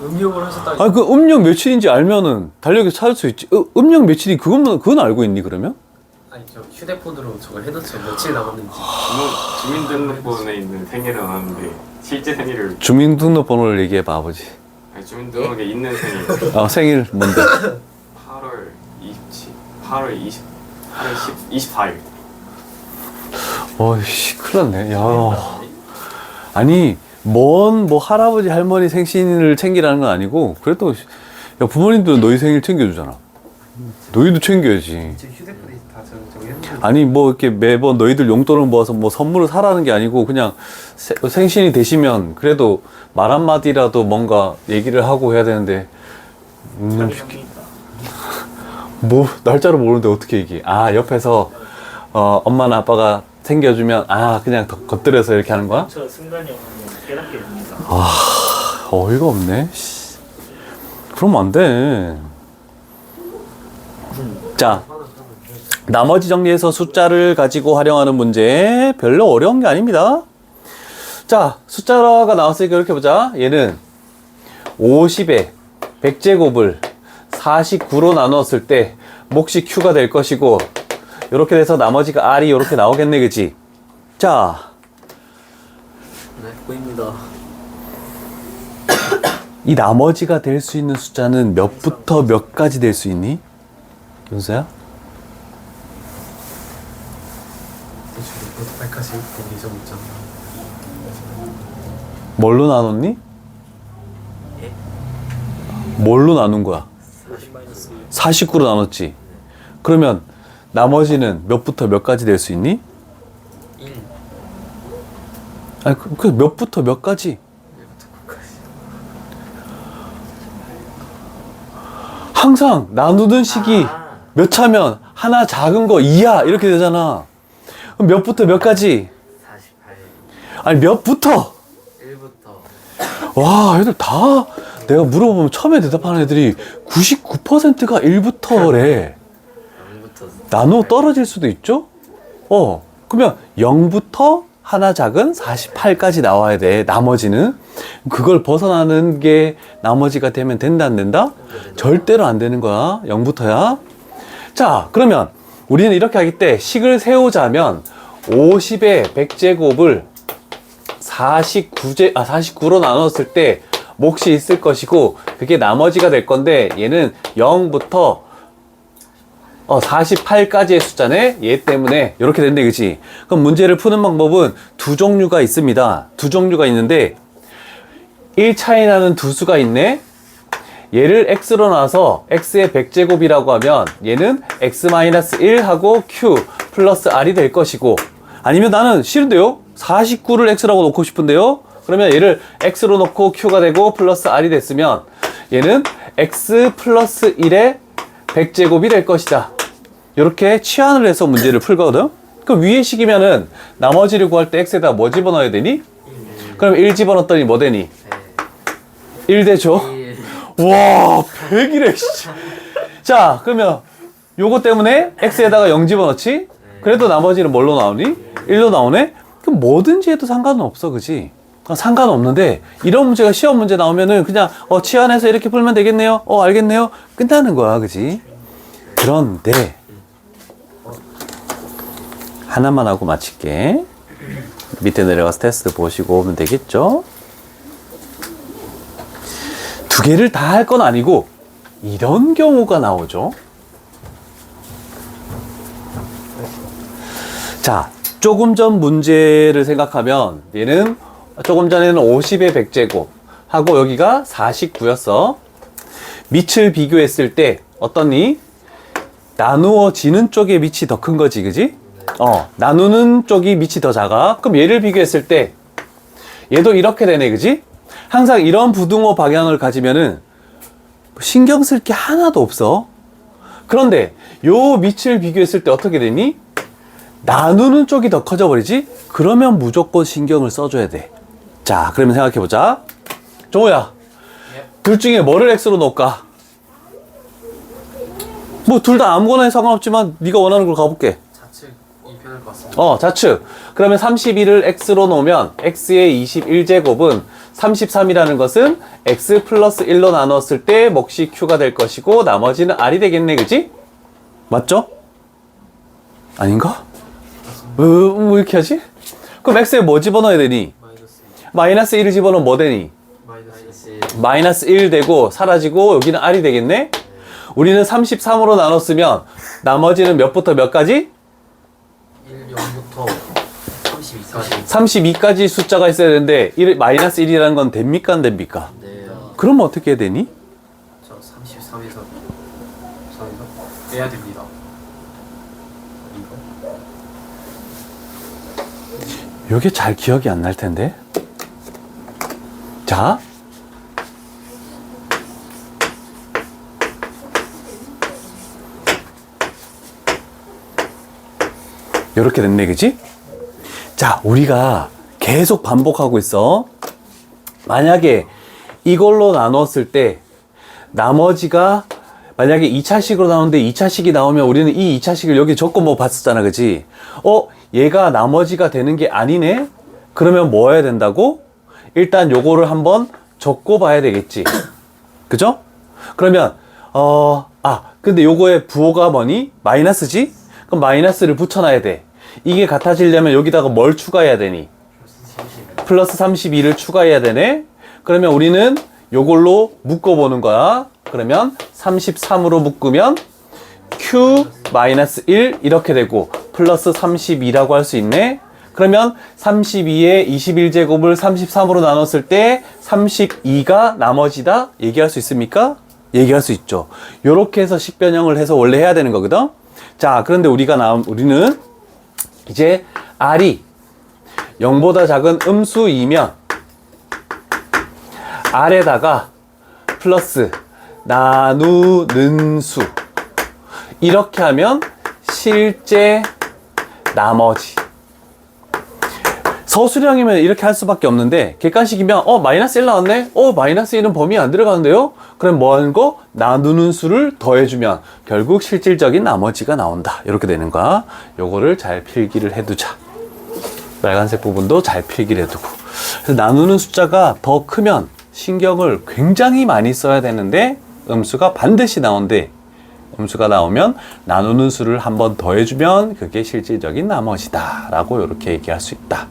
[SPEAKER 4] 음력으로 해서 딱
[SPEAKER 1] 아니, 그 음력 며칠인지 알면은 달력에 찾을 수 있지. 음력 며칠이 그건 알고 있니, 그러면?
[SPEAKER 4] 아니 저 휴대폰으로 저걸 해놓죠. 며칠 남았는지.
[SPEAKER 5] 주민등록번에 있는 생일은 아는데 실제 생일을
[SPEAKER 1] 주민등록번호를 얘기해봐, 아버지.
[SPEAKER 5] 아니, 주민등록에 있는 생일
[SPEAKER 1] 생일 뭔데?
[SPEAKER 5] 8월 27, 8월 20, 8월 24일.
[SPEAKER 1] 어이씨, 큰일 났네. 야. 아니, 뭐 할아버지, 할머니 생신을 챙기라는 건 아니고, 그래도, 야, 부모님들은 너희 생일 챙겨주잖아. 너희도 챙겨야지.
[SPEAKER 4] 제 휴대폰에 다 정해놓은
[SPEAKER 1] 아니, 뭐, 이렇게 매번 너희들 용돈을 모아서 뭐 선물을 사라는 게 아니고, 그냥 생신이 되시면, 그래도 말 한마디라도 뭔가 얘기를 하고 해야 되는데,
[SPEAKER 2] 자기 형이 있다.
[SPEAKER 1] 뭐, 날짜를 모르는데 어떻게 얘기해. 옆에서, 엄마나 아빠가 챙겨주면, 그냥 겉들여서 이렇게 하는 거야?
[SPEAKER 2] 저 순간이 오면 깨닫게 됩니다.
[SPEAKER 1] 어이가 없네. 씨. 그러면 안 돼. 자, 나머지 정리해서 숫자를 가지고 활용하는 문제 별로 어려운 게 아닙니다. 자, 숫자가 나왔으니까 이렇게 보자. 얘는 50에 100제곱을 49로 나눴을 때 몫이 Q가 될 것이고, 이렇게 돼서 나머지가 R이 이렇게 나오겠네, 그치? 자,
[SPEAKER 3] 네, 보입니다.
[SPEAKER 1] 이 나머지가 될 수 있는 숫자는 몇부터 몇까지 될 수 있니? 윤서야?
[SPEAKER 4] 대충 100까지 보기 좀 있잖아.
[SPEAKER 1] 뭘로 나눴니?
[SPEAKER 3] 예?
[SPEAKER 1] 뭘로 나눈 거야?
[SPEAKER 2] 40-1.
[SPEAKER 1] 49로 나눴지? 그러면 나머지는 몇부터 몇까지 될 수 있니?
[SPEAKER 3] 1,
[SPEAKER 1] 아니, 그 몇부터 몇까지?
[SPEAKER 3] 1부터 9까지.
[SPEAKER 1] 항상 나누던 식이 몇 차면 하나 작은 거 2야 이렇게 되잖아. 그럼 몇부터 몇까지?
[SPEAKER 3] 48,
[SPEAKER 1] 아니, 몇부터?
[SPEAKER 3] 1부터
[SPEAKER 1] 와, 애들 다 내가 물어보면 처음에 대답하는 애들이 99%가 1부터래.
[SPEAKER 3] 0부터
[SPEAKER 1] 나눠 떨어질 수도 있죠? 그러면 0부터 하나 작은 48까지 나와야 돼. 나머지는. 그걸 벗어나는 게 나머지가 되면 된다, 안 된다? 절대로 안 되는 거야. 0부터야. 자, 그러면 우리는 이렇게 하기 때 식을 세우자면 50의 100제곱을 49로 나눴을 때 몫이 있을 것이고, 그게 나머지가 될 건데, 얘는 0부터 48까지의 숫자네. 얘 때문에 이렇게 된대, 그치? 그럼 문제를 푸는 방법은 두 종류가 있습니다. 두 종류가 있는데 1 차이 나는 두 수가 있네. 얘를 x로 나눠서 x의 100제곱이라고 하면 얘는 x-1 하고 q 플러스 r이 될 것이고, 아니면 나는 싫은데요, 49를 x라고 놓고 싶은데요, 그러면 얘를 x로 놓고 q가 되고 플러스 r이 됐으면 얘는 x 플러스 1의 100제곱이 될 것이다. 이렇게 치환을 해서 문제를 풀거든. 그럼 위의 식이면은 나머지를 구할 때 x에다 뭐 집어넣어야 되니? 그럼 1 집어넣었더니 뭐 되니? 1 되죠? 와 100이래 씨. 자 그러면 요거 때문에 x에다가 0 집어넣지? 그래도 나머지는 뭘로 나오니? 1로 나오네? 그럼 뭐든지 해도 상관은 없어 그지? 상관없는데 이런 문제가 시험 문제 나오면은 그냥 치환해서 이렇게 풀면 되겠네요. 알겠네요. 끝나는 거야 그지? 그런데 하나만 하고 마칠게. 밑에 내려가서 테스트 보시고 오면 되겠죠? 두 개를 다 할 건 아니고 이런 경우가 나오죠. 자, 조금 전 문제를 생각하면 얘는 조금 전에는 50의 100제곱 하고 여기가 49였어. 밑을 비교했을 때 어떠니? 나누어지는 쪽의 밑이 더 큰 거지, 그지? 나누는 쪽이 밑이 더 작아. 그럼 얘를 비교했을 때 얘도 이렇게 되네, 그지? 항상 이런 부등호 방향을 가지면은 신경 쓸 게 하나도 없어. 그런데 요 밑을 비교했을 때 어떻게 되니? 나누는 쪽이 더 커져 버리지? 그러면 무조건 신경을 써줘야 돼. 자, 그러면 생각해보자. 정우야, 둘 중에 뭐를 x로 놓을까? 뭐 둘 다 아무거나 해도 상관없지만 네가 원하는 걸 가볼게.
[SPEAKER 4] 좌측 이 편할 것 같습니다.
[SPEAKER 1] 좌측. 그러면 31을 x로 놓으면 x의 21제곱은 33이라는 것은 x 플러스 1로 나눴을 때 몫이 q가 될 것이고 나머지는 r이 되겠네, 그지? 맞죠? 아닌가? 왜 이렇게 하지? 그럼 x에 뭐 집어넣어야 되니? 마이너스 1을 집어넣으면 뭐 되니? 마이너스 1 되고 사라지고 여기는 r이 되겠네? 우리는 33으로 나눴으면 나머지는 몇부터 몇까지?
[SPEAKER 4] 1, 0부터 32까지.
[SPEAKER 1] 32까지 숫자가 있어야 되는데 마이너스 1이라는 건 됩니까 안 됩니까?
[SPEAKER 3] 네.
[SPEAKER 1] 그러면 어떻게 해야 되니?
[SPEAKER 4] 저 33에서 3에서 빼야 됩니다.
[SPEAKER 1] 요게 잘 기억이 안 날 텐데. 자, 요렇게 됐네, 그지? 자, 우리가 계속 반복하고 있어. 만약에 이걸로 나눴을 때 나머지가 만약에 2차식으로 나오는데 2차식이 나오면 우리는 이 2차식을 여기 적고 뭐 봤었잖아, 그지? 얘가 나머지가 되는 게 아니네? 그러면 뭐 해야 된다고? 일단 요거를 한번 적고 봐야 되겠지. 그죠? 그러면 근데 요거의 부호가 뭐니? 마이너스지? 그럼 마이너스를 붙여놔야 돼. 이게 같아지려면 여기다가 뭘 추가해야 되니? 플러스 32를 추가해야 되네? 그러면 우리는 요걸로 묶어보는 거야. 그러면 33으로 묶으면 q-1 이렇게 되고 플러스 32라고 할 수 있네. 그러면 32의 21제곱을 33으로 나눴을 때 32가 나머지다? 얘기할 수 있습니까? 얘기할 수 있죠. 요렇게 해서 식변형을 해서 원래 해야 되는 거거든. 자, 그런데 우리는 이제 r이 0보다 작은 음수이면 r에다가 플러스 나누는 수 이렇게 하면 실제 나머지. 서술형이면 이렇게 할 수밖에 없는데 객관식이면 마이너스 1 나왔네? 마이너스 1은 범위 안 들어가는데요? 그럼 뭐 하는 거? 나누는 수를 더해주면 결국 실질적인 나머지가 나온다. 이렇게 되는 거야. 요거를 잘 필기를 해두자. 빨간색 부분도 잘 필기를 해두고. 그래서 나누는 숫자가 더 크면 신경을 굉장히 많이 써야 되는데 음수가 반드시 나온대. 음수가 나오면 나누는 수를 한번 더해주면 그게 실질적인 나머지다 라고 이렇게 얘기할 수 있다.